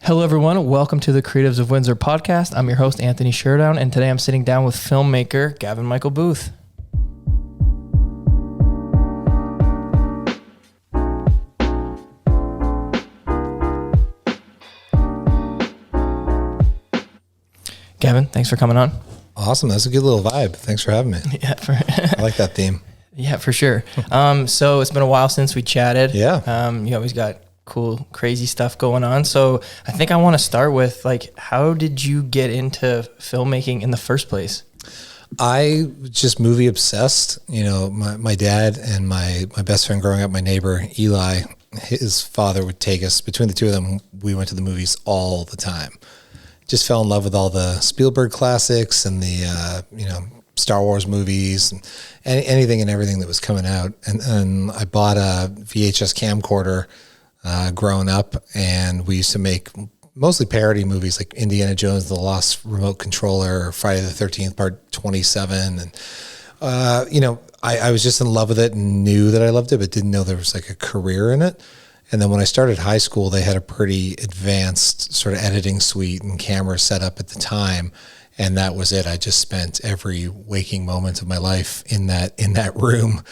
Hello, everyone. Welcome to the Creatives of Windsor podcast. I'm your host, Anthony Sherdown, and today I'm sitting down with filmmaker Gavin Michael Booth. Gavin, thanks for coming on. Awesome. That's a good little vibe. Thanks for having me. Yeah, I like that theme. Yeah, for sure. So it's been a while since we chatted. Yeah. You always got cool, crazy stuff going on. So I think I want to start with, how did you get into filmmaking in the first place? I was just movie obsessed. You know, my dad and my best friend growing up, my neighbor, Eli, his father would take us, between the two of them, we went to the movies all the time. Just fell in love with all the Spielberg classics and the, Star Wars movies and anything and everything that was coming out. And I bought a VHS camcorder growing up, and we used to make mostly parody movies like Indiana Jones, The Lost Remote Controller, or Friday the 13th, Part 27. And, I was just in love with it and knew that I loved it, but didn't know there was like a career in it. And then when I started high school, they had a pretty advanced sort of editing suite and camera set up at the time. And that was it. I just spent every waking moment of my life in that room,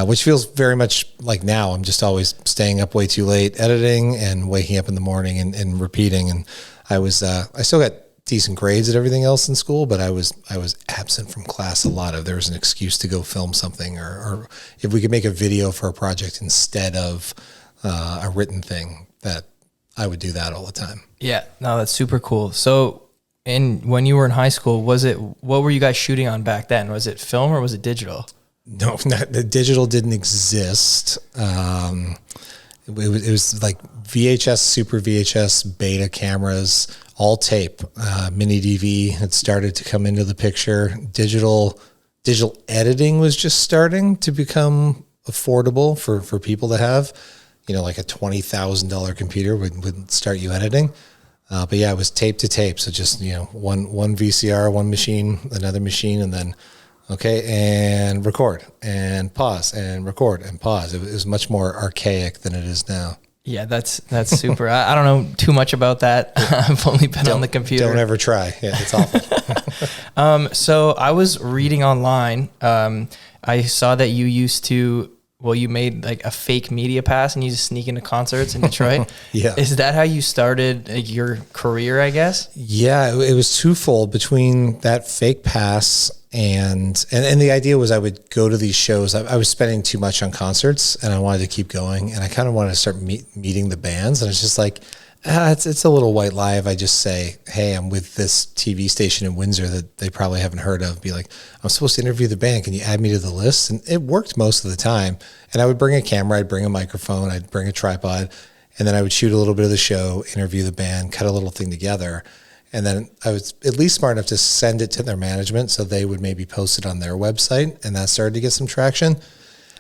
which feels very much like now. I'm just always staying up way too late editing and waking up in the morning and repeating. And I still got decent grades at everything else in school, but I was absent from class a lot. If there was an excuse to go film something, or if we could make a video for a project instead of a written thing, that I would do that all the time. Yeah, no, that's super cool. So when you were in high school, what were you guys shooting on back then? Was it film or was it digital? No, the digital didn't exist. It was like VHS, Super VHS, beta cameras, all tape. Mini DV had started to come into the picture. Digital editing was just starting to become affordable for people to have. Like a $20,000 computer would start you editing. But yeah, it was tape to tape. So just, one VCR, one machine, another machine, and then, okay, and record and pause and record and pause. It was much more archaic than it is now. Yeah, that's super. I don't know too much about that. I've only been on the computer. Don't ever try. Yeah, it's awful. So I was reading online. I saw that you used to, you made like a fake media pass and you just sneak into concerts in Detroit. Yeah. Is that how you started your career, I guess? Yeah, it was twofold between that fake pass and the idea was I would go to these shows. I was spending too much on concerts and I wanted to keep going, and I kind of wanted to start meeting the bands. And it's just like, it's a little white lie if I just say, hey, I'm with this TV station in Windsor that they probably haven't heard of. Be like, I'm supposed to interview the band. Can you add me to the list? And it worked most of the time. And I would bring a camera, I'd bring a microphone, I'd bring a tripod, and then I would shoot a little bit of the show, interview the band, cut a little thing together. And then I was at least smart enough to send it to their management so they would maybe post it on their website. And that started to get some traction.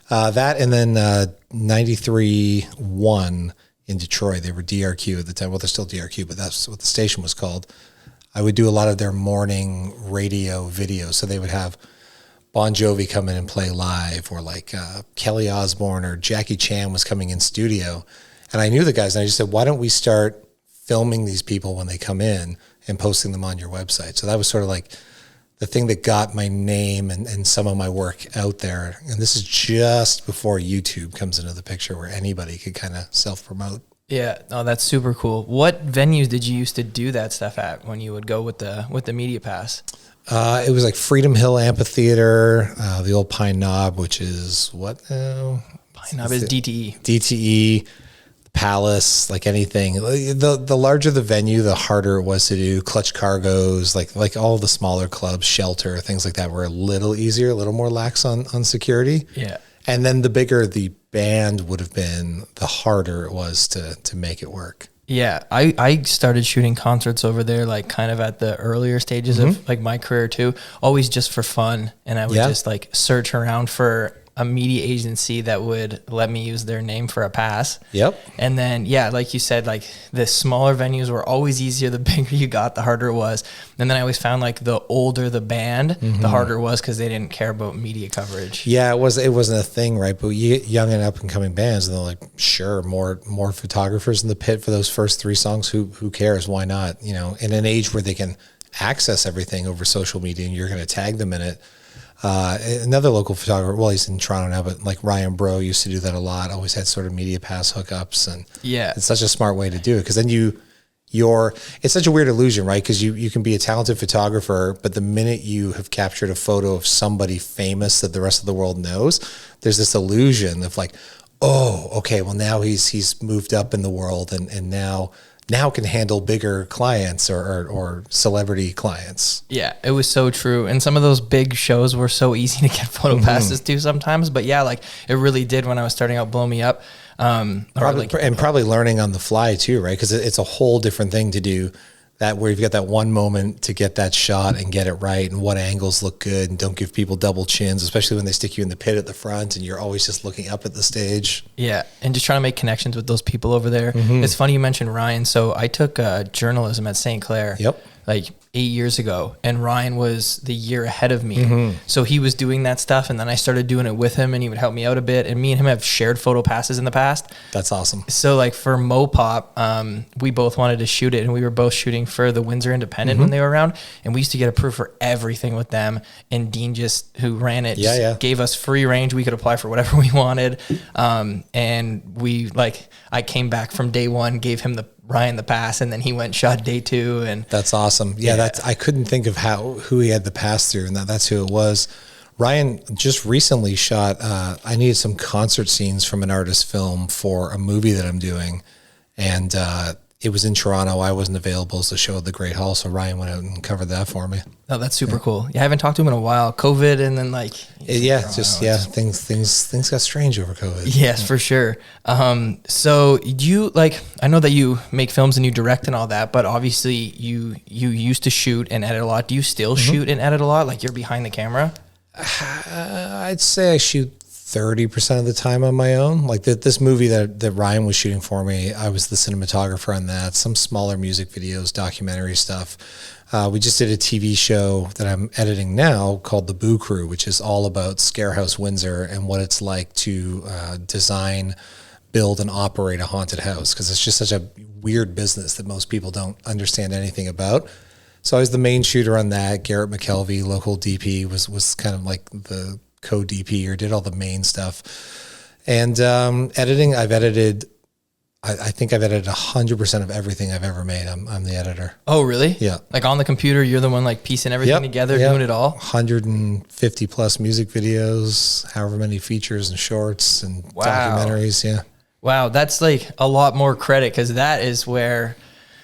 That and then 93.1 in Detroit. They were DRQ at the time. Well, they're still DRQ, but that's what the station was called. I would do a lot of their morning radio videos. So they would have Bon Jovi come in and play live, or like Kelly Osbourne or Jackie Chan was coming in studio. And I knew the guys, and I just said, why don't we start filming these people when they come in and posting them on your website? So that was sort of like the thing that got my name and some of my work out there. And this is just before YouTube comes into the picture, where anybody could kind of self-promote. Yeah, no, that's super cool. What venues did you used to do that stuff at when you would go with the media pass? It was like Freedom Hill Amphitheater, the old Pine Knob, which is what now? Pine Knob is DTE. DTE, Palace, like anything. The larger the venue, the harder it was to do. Clutch Cargoes, like all the smaller clubs, Shelter, things like that were a little easier, a little more lax on security. Yeah. And then the bigger the band would have been, the harder it was to make it work. Yeah, I started shooting concerts over there, like kind of at the earlier stages of like my career too, always just for fun. And I would just like search around for a media agency that would let me use their name for a pass. Yep. And then, yeah, like you said, like the smaller venues were always easier. The bigger you got, the harder it was. And then I always found like the older the band, the harder it was because they didn't care about media coverage. Yeah, it wasn't a thing, right? But you get young and up and coming bands, and they're like, sure, more photographers in the pit for those first 3 songs. Who cares? Why not? You know, in an age where they can access everything over social media, and you're going to tag them in it. Another local photographer, well, he's in Toronto now, but like Ryan Bro used to do that a lot. Always had sort of media pass hookups, and yeah, it's such a smart way to do it because then it's such a weird illusion, right? Because you can be a talented photographer, but the minute you have captured a photo of somebody famous that the rest of the world knows, there's this illusion of like, oh, okay, well now he's moved up in the world and now can handle bigger clients or celebrity clients. Yeah, it was so true. And some of those big shows were so easy to get photo passes to sometimes. But yeah, like it really did when I was starting out Blow Me Up. Probably learning on the fly too, right? Because it's a whole different thing to do that where you've got that one moment to get that shot and get it right and what angles look good and don't give people double chins, especially when they stick you in the pit at the front and you're always just looking up at the stage. Yeah, and just trying to make connections with those people over there. It's funny you mentioned Ryan. So I took journalism at St. Clair. Yep. Like 8 years ago, and Ryan was the year ahead of me. So he was doing that stuff, and then I started doing it with him, and he would help me out a bit. And me and him have shared photo passes in the past. That's awesome. So like for Mopop, we both wanted to shoot it, and we were both shooting for the Windsor Independent when they were around, and we used to get approved for everything with them. And Dean who ran it, gave us free range. We could apply for whatever we wanted. And I came back from day one, gave him Ryan the pass, and then he went and shot day 2. And that's awesome. Yeah. I couldn't think of who he had the pass through, and that's who it was. Ryan just recently shot, I needed some concert scenes from an artist film for a movie that I'm doing. And, it was in Toronto. I wasn't available as the show at the Great Hall. So Ryan went out and covered that for me. Oh, that's super cool. Yeah. I haven't talked to him in a while. COVID. And then things got strange over COVID. Yes, for sure. So I know that you make films and you direct and all that, but obviously you used to shoot and edit a lot. Do you still shoot and edit a lot? Like you're behind the camera? I'd say I shoot 30% of the time on my own. Like this movie that Ryan was shooting for me, I was the cinematographer on that. Some smaller music videos, documentary stuff. We just did a TV show that I'm editing now called The Boo Crew, which is all about Scarehouse Windsor and what it's like to design, build, and operate a haunted house, because it's just such a weird business that most people don't understand anything about. So I was the main shooter on that. Garrett McKelvey, local DP, was kind of like the co-DP or did all the main stuff. And editing, I think I've edited 100% of everything I've ever made. I'm the editor. Oh, really? Yeah. Like on the computer, you're the one like piecing everything together, doing it all? 150 plus music videos, however many features and shorts and documentaries. Yeah. Wow. That's like a lot more credit, because that is where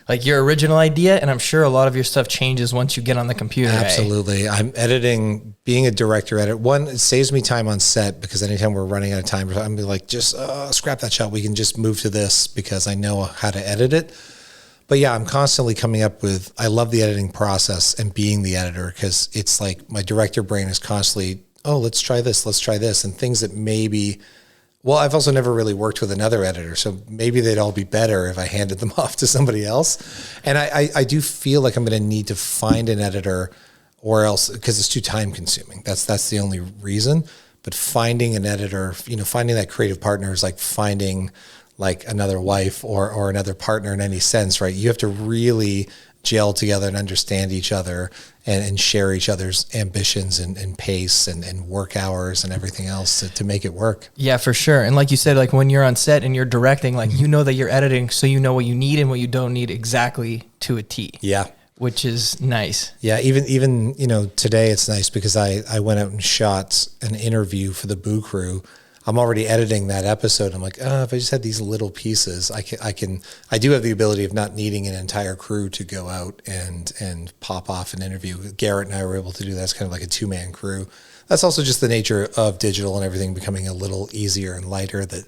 like your original idea, and I'm sure a lot of your stuff changes once you get on the computer. Absolutely. I'm editing, being a director edit. One, it saves me time on set, because anytime we're running out of time, I'm like, just scrap that shot. We can just move to this because I know how to edit it. But yeah, I'm constantly coming up with, I love the editing process and being the editor, because it's like my director brain is constantly, oh, let's try this. And things that maybe, well, I've also never really worked with another editor, so maybe they'd all be better if I handed them off to somebody else. And I do feel like I'm going to need to find an editor, or else, because it's too time consuming. That's the only reason. But finding an editor, finding that creative partner is like finding like another wife or another partner in any sense, right? You have to really gel together and understand each other and share each other's ambitions and pace and work hours and everything else to make it work. Yeah, for sure. And like you said, like when you're on set and you're directing, like you know that you're editing, so you know what you need and what you don't need exactly to a T. Yeah. Which is nice. Yeah, even today it's nice because I went out and shot an interview for the Boo Crew. I'm already editing that episode. I'm like, if I just had these little pieces, I do have the ability of not needing an entire crew to go out and pop off an interview. Garrett and I were able to do that. It's kind of like a 2-man crew. that's also just the nature of digital and everything becoming a little easier and lighter, that,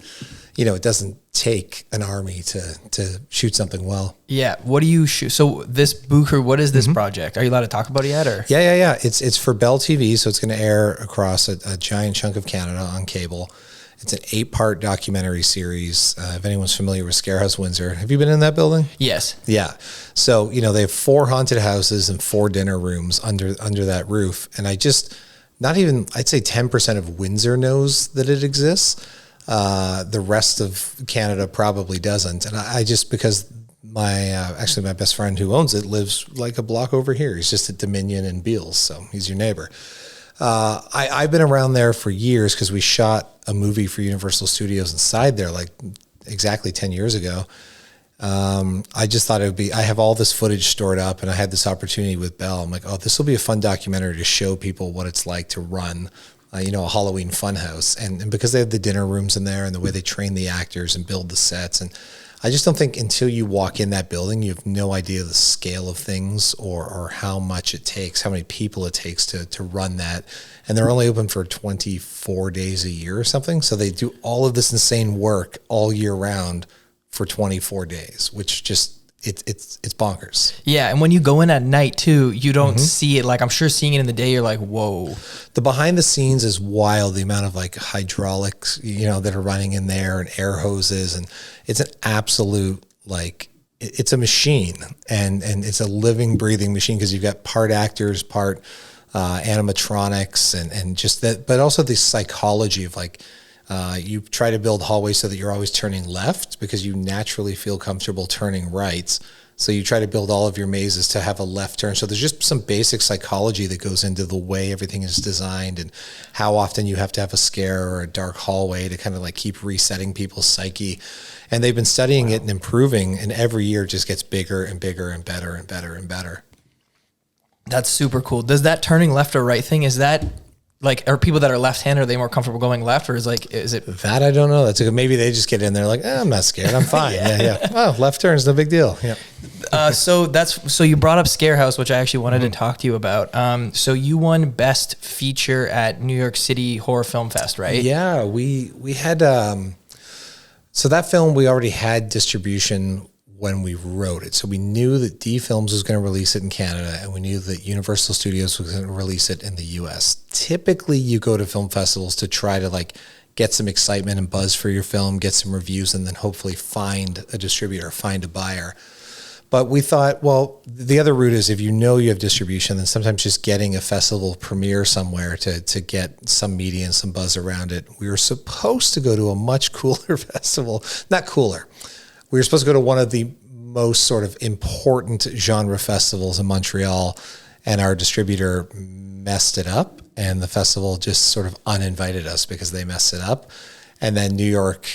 it doesn't take an army to shoot something well. Yeah. What do you shoot? So this Booker, what is this project? Are you allowed to talk about it yet? Or? Yeah. It's for Bell TV. So it's going to air across a giant chunk of Canada on cable. It's an 8-part documentary series. If anyone's familiar with Scarehouse Windsor, have you been in that building? Yes. Yeah. So, they have 4 haunted houses and 4 dinner rooms under that roof. And I'd say 10% of Windsor knows that it exists. The rest of Canada probably doesn't. And I just, because my best friend who owns it lives like a block over here. He's just at Dominion and Beals. So he's your neighbor. I've been around there for years because we shot a movie for Universal Studios inside there like exactly 10 years ago. I just thought I have all this footage stored up, and I had this opportunity with Bell. I'm like, oh, this will be a fun documentary to show people what it's like to run, a Halloween funhouse. And because they have the dinner rooms in there and the way they train the actors and build the sets. And I just don't think until you walk in that building, you have no idea the scale of things or how much it takes, how many people it takes to run that. And they're only open for 24 days a year or something. So they do all of this insane work all year round for 24 days, which just, it's bonkers. Yeah. And when you go in at night too, you don't see it. Like, I'm sure seeing it in the day, you're like, whoa. The behind the scenes is wild. The amount of like hydraulics, that are running in there, and air hoses, and it's an absolute, like, it's a machine, and it's a living, breathing machine, because you've got part actors, part animatronics, and just that, but also the psychology of like, you try to build hallways so that you're always turning left because you naturally feel comfortable turning right. So you try to build all of your mazes to have a left turn. So there's just some basic psychology that goes into the way everything is designed, and how often you have to have a scare or a dark hallway to kind of like keep resetting people's psyche. And they've been studying it and improving, and every year it just gets bigger and bigger and better and better and better. That's super cool. Does that turning left or right thing, is that like, are people that are left-handed, are they more comfortable going left, or is it that? I don't know. Maybe they just get in there like, I'm not scared, I'm fine. yeah. Oh, left turn's no big deal. Yeah. So you brought up Scarehouse, which I actually wanted to talk to you about. So you won Best Feature at New York City Horror Film Fest, right? Yeah, we had. So that film, we already had distribution when we wrote it. So we knew that D Films was going to release it in Canada, and we knew that Universal Studios was going to release it in the US. Typically you go to film festivals to try to like get some excitement and buzz for your film, get some reviews, and then hopefully find a distributor, find a buyer. But we thought, well, the other route is if you have distribution, then sometimes just getting a festival premiere somewhere to get some media and some buzz around it. We were supposed to go to a much cooler festival, not cooler. We were supposed to go to one of the most sort of important genre festivals in Montreal, and our distributor messed it up, and the festival just sort of uninvited us because they messed it up. And then New York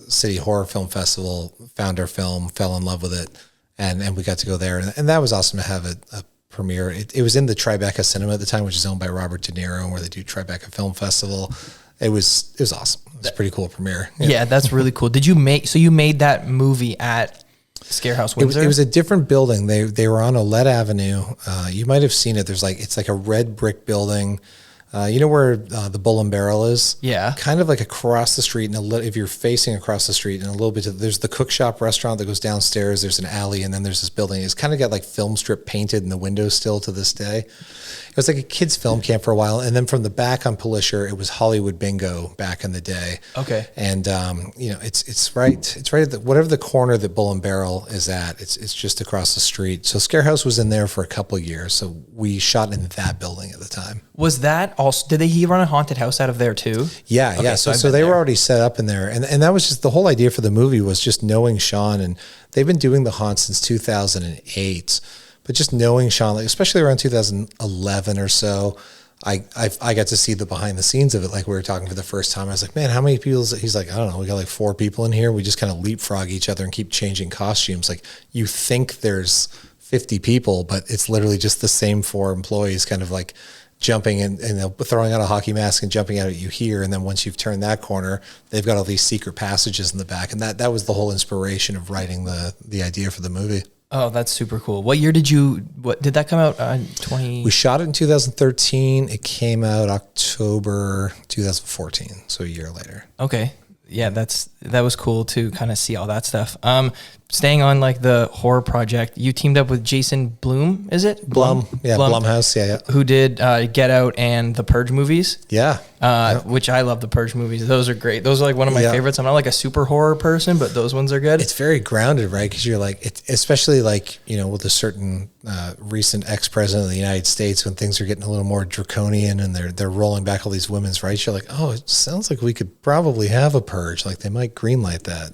City Horror Film Festival found our film, fell in love with it, and we got to go there. And that was awesome to have a premiere. It was in the Tribeca Cinema at the time, which is owned by Robert De Niro, where they do Tribeca Film Festival. It was awesome. It was a pretty cool premiere. Yeah, that's really cool. You made that movie at Scarehouse Windsor? It was a different building. They were on Olette Avenue. You might have seen it. It's like a red brick building. You know where the Bull and Barrel is? Yeah. Kind of like across the street, if you're facing across the street, and a little bit there's the Cook Shop restaurant that goes downstairs. There's an alley, and then there's this building. It's kind of got like film strip painted in the windows still to this day. It was like a kids' film camp for a while, and then from the back on Polisher, it was Hollywood Bingo back in the day. Okay. And it's right at whatever the corner that Bull and Barrel is at. It's just across the street. So Scarehouse was in there for a couple of years. So we shot in that building at the time. Was that also? Did he run a haunted house out of there too? Yeah, okay, yeah. So they were already set up in there, and that was just the whole idea for the movie was just knowing Sean, and they've been doing the haunt since 2008. But just knowing Sean, like especially around 2011 or so, I got to see the behind the scenes of it. Like we were talking for the first time. I was like, man, how many people? He's like, I don't know. We got like 4 people in here. We just kind of leapfrog each other and keep changing costumes. Like you think there's 50 people, but it's literally just the same 4 employees kind of like jumping and throwing out a hockey mask and jumping out at you here. And then once you've turned that corner, they've got all these secret passages in the back. And that was the whole inspiration of writing the idea for the movie. Oh, that's super cool. What year did that come out? 20. We shot it in 2013. It came out October 2014, so a year later. Okay. Yeah, that was cool to kind of see all that stuff. Staying on like the horror project, you teamed up with Jason Blum, is it? Blum. Yeah, Blumhouse. Yeah. Who did Get Out and the Purge movies. Yeah. Which I love the Purge movies. Those are great. Those are like one of my favorites. I'm not like a super horror person, but those ones are good. It's very grounded, right? Because you're like, especially like, with a certain recent ex-president of the United States, when things are getting a little more draconian and they're rolling back all these women's rights, you're like, oh, it sounds like we could probably have a Purge. Like they might greenlight that.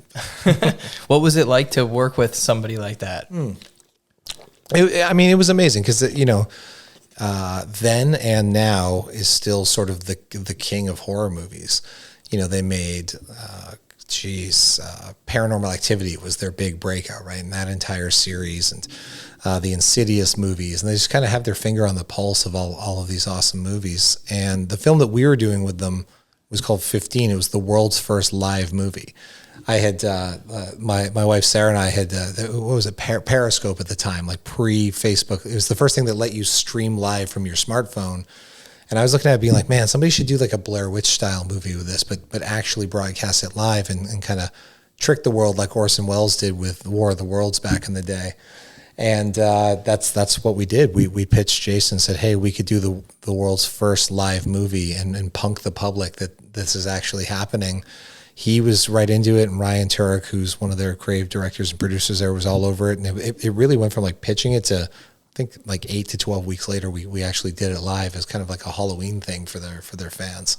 What was it like to work with somebody like that? It was amazing because, then and now is still sort of the king of horror movies. They made, Paranormal Activity was their big breakout, right? And that entire series and the Insidious movies. And they just kind of have their finger on the pulse of all of these awesome movies. And the film that we were doing with them was called 15. It was the world's first live movie. I had, my wife Sarah and I had, Periscope at the time, like pre-Facebook. It was the first thing that let you stream live from your smartphone. And I was looking at it being like, man, somebody should do like a Blair Witch style movie with this, but actually broadcast it live and kind of trick the world like Orson Welles did with War of the Worlds back in the day. And that's what we did. We pitched Jason and said, hey, we could do the world's first live movie and punk the public that this is actually happening. He was right into it, and Ryan Turek, who's one of their creative directors and producers there, was all over it. And it really went from like pitching it to, I think like 8 to 12 weeks later, we actually did it live as kind of like a Halloween thing for their fans.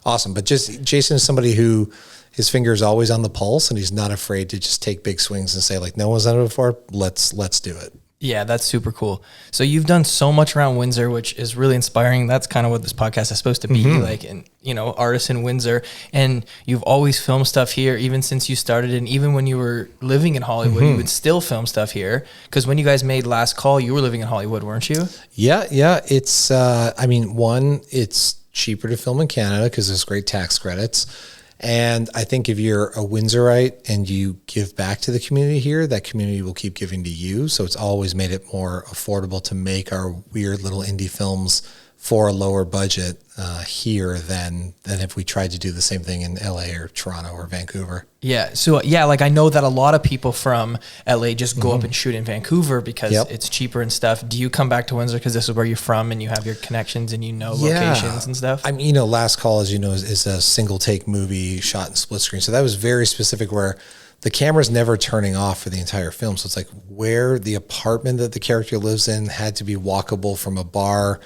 Awesome. But just Jason is somebody who his finger is always on the pulse, and he's not afraid to just take big swings and say like, no one's done it before. Let's do it. Yeah, that's super cool. So you've done so much around Windsor, which is really inspiring. That's kind of what this podcast is supposed to be, like, and artists in Windsor. And you've always filmed stuff here, even since you started. And even when you were living in Hollywood, you would still film stuff here. Because when you guys made Last Call, you were living in Hollywood, weren't you? Yeah. It's, it's cheaper to film in Canada because there's great tax credits. And I think if you're a Windsorite and you give back to the community here, that community will keep giving to you. So it's always made it more affordable to make our weird little indie films for a lower budget here than if we tried to do the same thing in LA or Toronto or Vancouver. Yeah. So like I know that a lot of people from LA just go up and shoot in Vancouver because it's cheaper and stuff. Do you come back to Windsor because this is where you're from and you have your connections and locations and stuff? Last Call, as you know, is a single take movie shot in split screen. So that was very specific where the camera's never turning off for the entire film. So it's like where the apartment that the character lives in had to be walkable from a bar.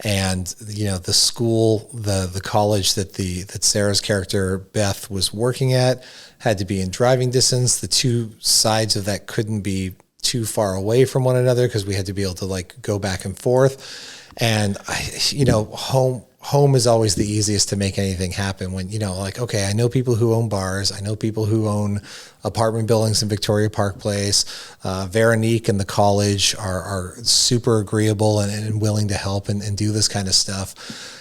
And, the school, the college that Sarah's character, Beth, was working at had to be in driving distance. The two sides of that couldn't be too far away from one another because we had to be able to like go back and forth. And home is always the easiest to make anything happen when, okay, I know people who own bars. I know people who own apartment buildings in Victoria Park Place. Veronique and the college are super agreeable and willing to help and do this kind of stuff.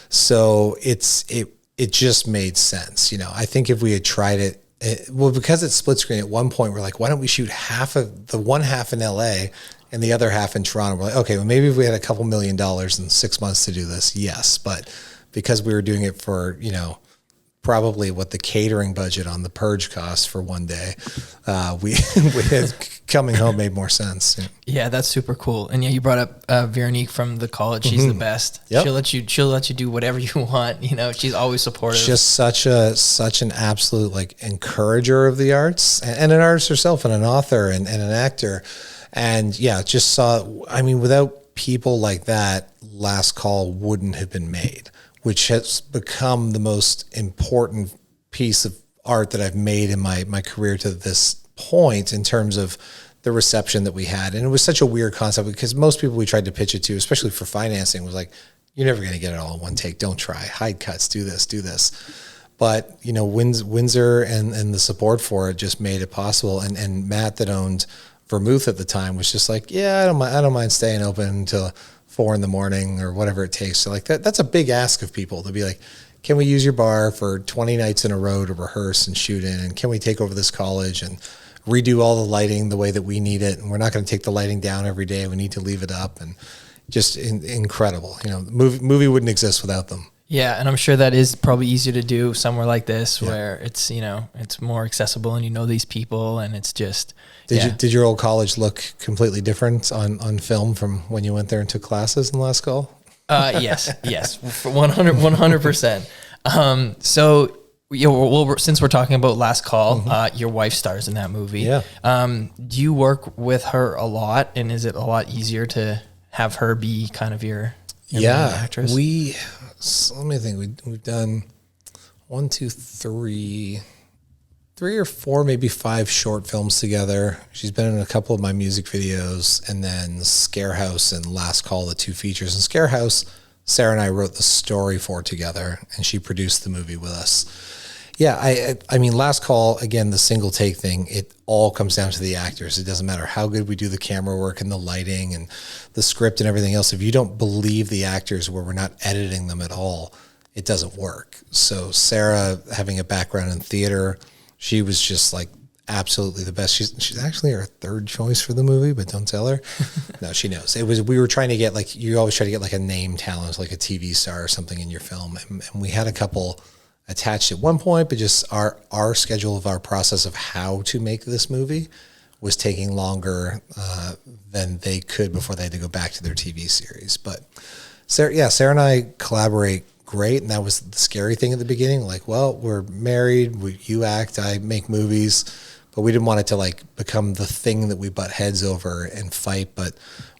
So it just made sense. I think if we had tried it, because it's split screen at one point, we're like, why don't we shoot half of the one half in LA and the other half in Toronto? We're like, okay, well, maybe if we had a couple $1 million in 6 months to do this, yes. But because we were doing it for, probably what the catering budget on the Purge cost for one day, we had coming home made more sense. Yeah, that's super cool. And yeah, you brought up Veronique from the college. She's the best. Yep. She'll let you do whatever you want. She's always supportive. Just such an absolute like encourager of the arts and an artist herself and an author and an actor. And yeah, without people like that, Last Call wouldn't have been made, which has become the most important piece of art that I've made in my career to this point in terms of the reception that we had. And it was such a weird concept because most people we tried to pitch it to, especially for financing, was like, you're never going to get it all in one take. Don't try. Hide cuts. Do this. But, Windsor and the support for it just made it possible. And Matt that owned Vermouth at the time was just like, yeah, I don't mind staying open until 4 a.m. or whatever it takes. So like that's a big ask of people to be like, can we use your bar for 20 nights in a row to rehearse and shoot in? And can we take over this college and redo all the lighting the way that we need it. And we're not going to take the lighting down every day. We need to leave it up, and just incredible. You know, the movie wouldn't exist without them. Yeah, and I'm sure that is probably easier to do somewhere like this where it's, you know, it's more accessible and you know these people, and it's just... Did your old college look completely different on film from when you went there and took classes in Last Call? Yes, 100%. So, you know, well, since we're talking about Last Call, your wife stars in that movie. Yeah. Do you work with her a lot, and is it a lot easier to have her be kind of your main actress? Let me think. We've done 3 or 4, maybe 5 short films together. She's been in a couple of my music videos, and then Scarehouse and Last Call, the 2 features. And Scarehouse, Sarah and I wrote the story for together, and she produced the movie with us. Yeah, I mean, Last Call, again, the single take thing, it all comes down to the actors. It doesn't matter how good we do the camera work and the lighting and the script and everything else. If you don't believe the actors where we're not editing them at all, it doesn't work. So Sarah, having a background in theater, she was just like absolutely the best. She's actually our 3rd choice for the movie, but don't tell her. No, she knows. We were trying to get, like, you always try to get like a name talent, like a TV star or something in your film. And we had a couple attached at one point, but just our schedule of our process of how to make this movie was taking longer than they could before they had to go back to their TV series. But Sarah and I collaborate great, and that was the scary thing at the beginning. Like, well, we're married, you act, I make movies, but we didn't want it to like become the thing that we butt heads over and fight. But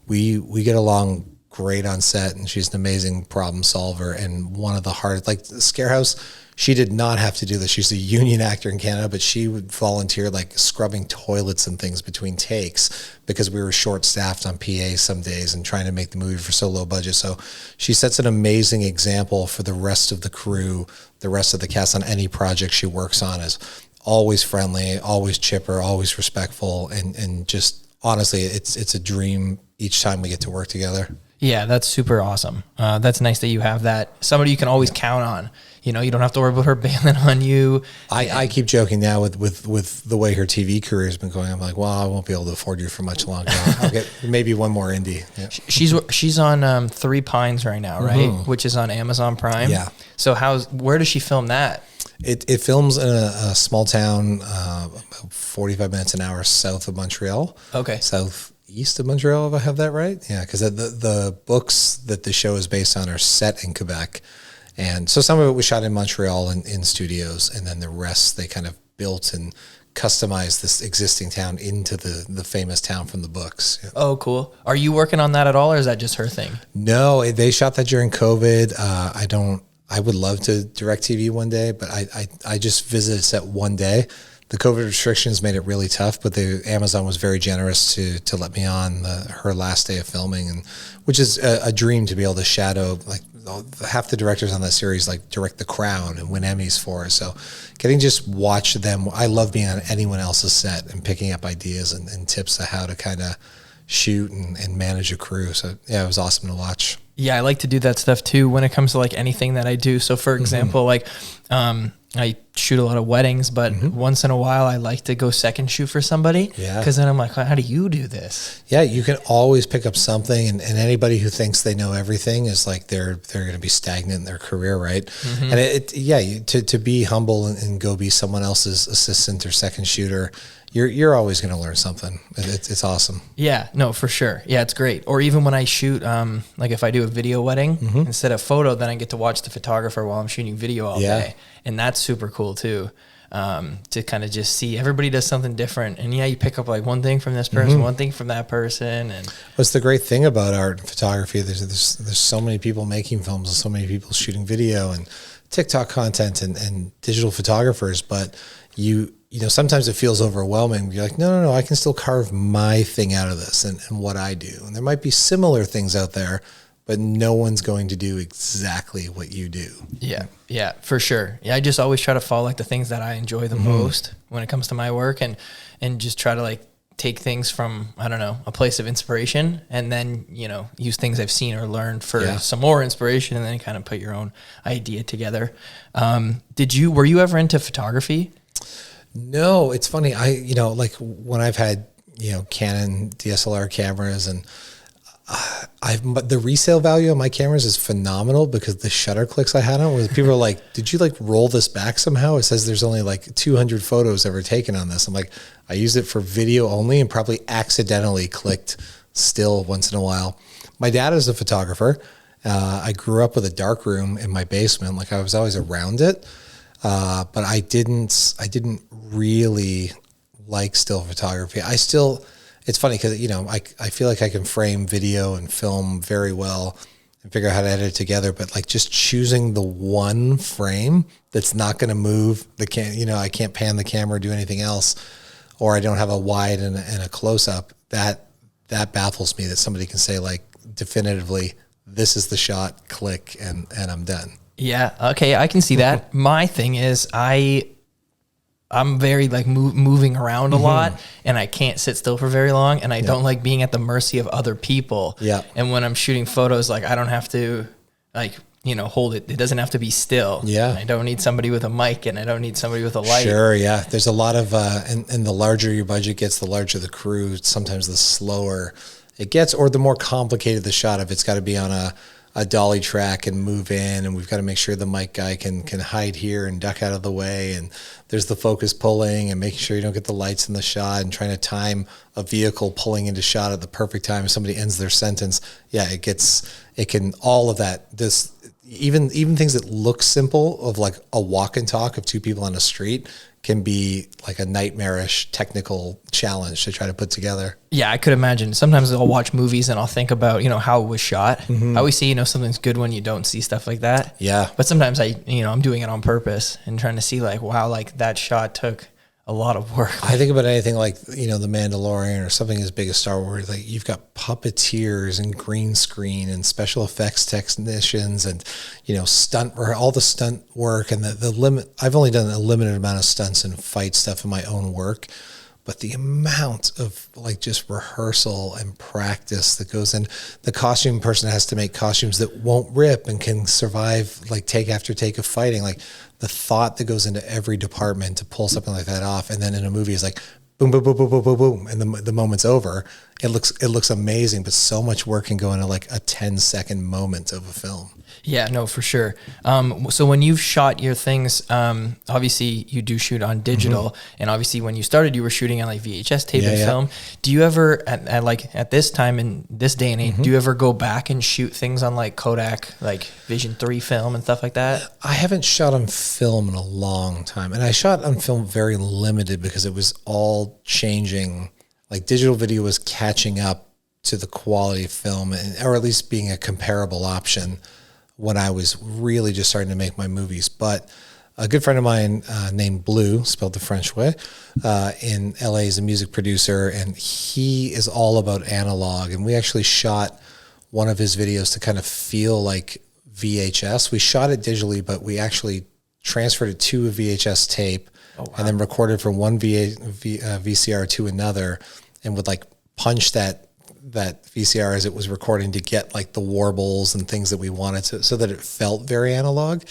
we get along great on set, and she's an amazing problem solver. And one of the hard, like Scarehouse, she did not have to do this. She's a union actor in Canada, but she would volunteer like scrubbing toilets and things between takes because we were short-staffed on PA some days and trying to make the movie for so low budget. So she sets an amazing example for the rest of the crew, the rest of the cast on any project she works on, is always friendly, always chipper, always respectful, and just honestly, it's a dream each time we get to work together. Yeah, that's super awesome. That's nice that you have that. Somebody you can always count on. You know, you don't have to worry about her bailing on you. I keep joking now with the way her TV career has been going. I'm like, well, I won't be able to afford you for much longer. I'll get maybe one more indie. Yeah. She's on 3 Pines right now, right? Which is on Amazon Prime. Yeah. So where does she film that? It films in a small town, 45 minutes an hour south of Montreal. Okay. Southeast of Montreal, if I have that right. Yeah, because the books that the show is based on are set in Quebec. And so some of it was shot in Montreal in studios, and then the rest they kind of built and customized this existing town into the famous town from the books. Yeah. Oh, cool. Are you working on that at all, or is that just her thing? No, they shot that during COVID. I would love to direct TV one day, but I just visited set one day. The COVID restrictions made it really tough, but Amazon was very generous to let me on her last day of filming, and which is a dream to be able to shadow, like, half the directors on that series like direct The Crown and win Emmys for it. So getting just watch them. I love being on anyone else's set and picking up ideas and tips of how to kind of shoot and manage a crew. So yeah, it was awesome to watch. Yeah, I like to do that stuff too when it comes to like anything that I do. So for example, like I shoot a lot of weddings, but once in a while I like to go second shoot for somebody. Yeah. Because then I'm like, how do you do this? Yeah, you can always pick up something, and anybody who thinks they know everything is like they're going to be stagnant in their career, right? And to be humble and go be someone else's assistant or second shooter, you're always going to learn something. It's awesome. Yeah, no, for sure. Yeah, it's great. Or even when I shoot, like if I do a video wedding, instead of photo, then I get to watch the photographer while I'm shooting video all day. And that's super cool too, to kind of just see everybody does something different. And yeah, you pick up like one thing from this person, one thing from that person. And what's the great thing about art and photography? There's so many people making films and so many people shooting video and TikTok content and digital photographers, but you know, sometimes it feels overwhelming. You're like, no, I can still carve my thing out of this and what I do. And there might be similar things out there, but no one's going to do exactly what you do. Yeah, for sure. Yeah, I just always try to follow like the things that I enjoy the most when it comes to my work, and just try to like take things from, I don't know, a place of inspiration, and then, you know, use things I've seen or learned for some more inspiration, and then kind of put your own idea together. Were you ever into photography? No, it's funny. Like when I've had, Canon DSLR cameras and but the resale value of my cameras is phenomenal because the shutter clicks I had on where people are like, did you like roll this back somehow? It says there's only like 200 photos ever taken on this. I'm like, I used it for video only and probably accidentally clicked still once in a while. My dad is a photographer. I grew up with a dark room in my basement. Like I was always around it. But I didn't really like still photography. It's funny because, I feel like I can frame video and film very well and figure out how to edit it together. But like just choosing the one frame that's not going to move I can't pan the camera or do anything else, or I don't have a wide and a close up. That baffles me that somebody can say like definitively, this is the shot, click, and I'm done. Yeah. Okay. I can see that. My thing is I'm very like moving around a lot, and I can't sit still for very long, and I don't like being at the mercy of other people. Yeah. And when I'm shooting photos, like I don't have to like, hold it. It doesn't have to be still. Yeah. I don't need somebody with a mic, and I don't need somebody with a light. Sure. Yeah. There's a lot of, and the larger your budget gets, the larger the crew, sometimes the slower it gets, or the more complicated the shot. If it's got to be on a dolly track and move in, and we've got to make sure the mic guy can hide here and duck out of the way, and there's the focus pulling and making sure you don't get the lights in the shot and trying to time a vehicle pulling into shot at the perfect time if somebody ends their sentence. Yeah, all of that, even things that look simple of like a walk and talk of two people on a street can be like a nightmarish technical challenge to try to put together. Yeah, I could imagine. Sometimes I'll watch movies and I'll think about, how it was shot. I always say, something's good when you don't see stuff like that. Yeah. But sometimes I'm doing it on purpose and trying to see like, wow, like that shot took a lot of work. I think about anything like, The Mandalorian or something as big as Star Wars. Like you've got puppeteers and green screen and special effects technicians and, all the stunt work and the limit. I've only done a limited amount of stunts and fight stuff in my own work, but the amount of like just rehearsal and practice that goes in, the costume person has to make costumes that won't rip and can survive like take after take of fighting. Like the thought that goes into every department to pull something like that off. And then in a movie it's like boom, boom, boom, boom, boom, boom, boom. And the moment's over. It looks amazing, but so much work can go into like a 10-second moment of a film. Yeah, no, for sure. So when you've shot your things, obviously you do shoot on digital, and obviously when you started, you were shooting on like VHS tape and film. Do you ever, at this time in this day and age, do you ever go back and shoot things on like Kodak, like Vision 3 film and stuff like that? I haven't shot on film in a long time, and I shot on film very limited because it was all changing. Like digital video was catching up to the quality of film, or at least being a comparable option when I was really just starting to make my movies. But a good friend of mine named Blue, spelled the French way, in LA is a music producer, and he is all about analog. And we actually shot one of his videos to kind of feel like VHS. We shot it digitally, but we actually transferred it to a VHS tape and then recorded from one VCR to another, and would like punch that VCR as it was recording to get like the warbles and things that we wanted to, so that it felt very analog.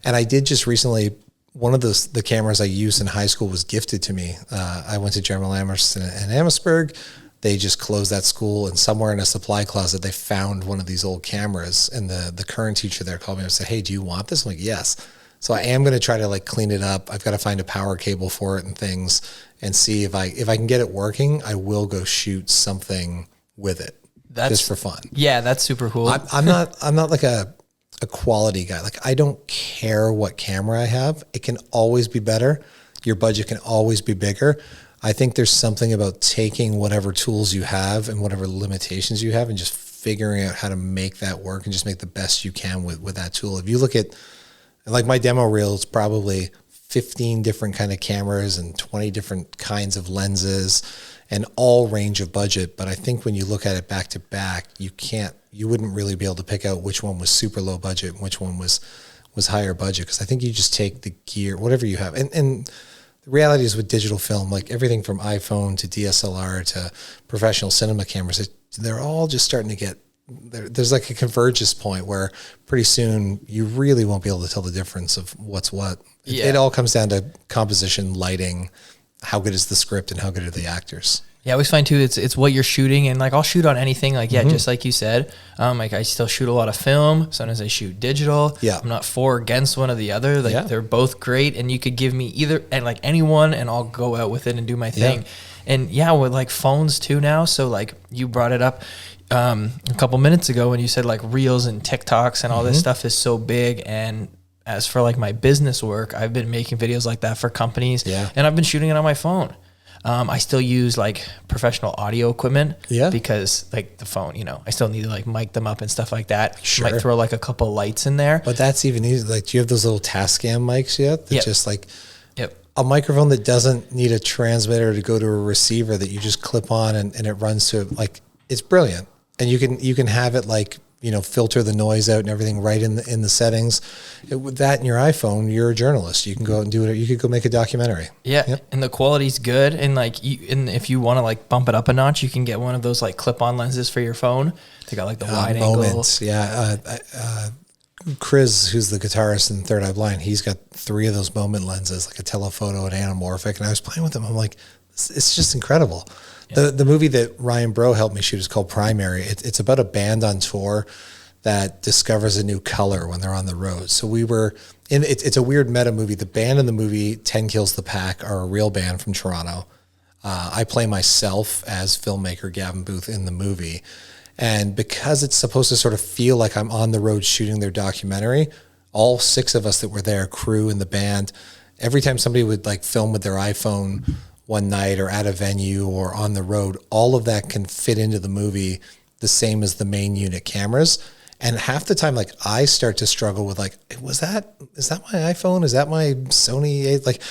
And I did just recently, one of the cameras I used in high school was gifted to me. I went to General Amherst in Amherstburg. They just closed that school, and somewhere in a supply closet, they found one of these old cameras, and the current teacher there called me and said, "Hey, do you want this?" I'm like, "Yes." So I am going to try to like clean it up. I've got to find a power cable for it and things, and see if I can get it working. I will go shoot something with it. That's just for fun. Yeah, that's super cool. I'm not like a quality guy. Like I don't care what camera I have. It can always be better. Your budget can always be bigger. I think there's something about taking whatever tools you have and whatever limitations you have and just figuring out how to make that work and just make the best you can with that tool. If you look at like my demo reel, it's probably 15 different kind of cameras and 20 different kinds of lenses and all range of budget. But I think when you look at it back to back, you wouldn't really be able to pick out which one was super low budget and which one was higher budget. Cause I think you just take the gear, whatever you have. And the reality is with digital film, like everything from iPhone to DSLR to professional cinema cameras, they're all just starting to get there's like a convergence point where pretty soon you really won't be able to tell the difference of what's what. It all comes down to composition, lighting, how good is the script, and how good are the actors. Yeah, I always find too, it's what you're shooting, and like I'll shoot on anything, like just like you said, like I still shoot a lot of film. Sometimes I shoot digital. Yeah, I'm not for or against one or the other. Like they're both great, and you could give me either and like anyone, and I'll go out with it and do my thing. And with like phones too now. So like you brought it up a couple minutes ago when you said like Reels and TikToks and all this stuff is so big. And as for like my business work, I've been making videos like that for companies, and I've been shooting it on my phone. I still use like professional audio equipment because like the phone, I still need to like mic them up and stuff like that. Sure. Might throw like a couple lights in there. But that's even easy. Like, do you have those little Tascam mics yet? That just like a microphone that doesn't need a transmitter to go to a receiver that you just clip on and it runs to it. Like, it's brilliant. And you can have it like, filter the noise out and everything right in the settings. With that in your iPhone, you're a journalist. You can go out and do it. You could go make a documentary. Yeah. Yep. And the quality's good. And like, and if you want to like bump it up a notch, you can get one of those like clip-on lenses for your phone. They got like the wide angle. Yeah. Chris, who's the guitarist in Third Eye Blind, he's got 3 of those moment lenses, like a telephoto and anamorphic. And I was playing with them. I'm like, it's just incredible. The movie that Ryan Bro helped me shoot is called Primary. It's about a band on tour that discovers a new color when they're on the road. So we were in, it's a weird meta movie. The band in the movie 10 Kills the Pack are a real band from Toronto. I play myself as filmmaker Gavin Booth in the movie. And because it's supposed to sort of feel like I'm on the road shooting their documentary, all 6 of us that were there, crew and the band, every time somebody would like film with their iPhone one night or at a venue or on the road, all of that can fit into the movie the same as the main unit cameras. And half the time, like I start to struggle with like, is that my iPhone? Is that my Sony? Like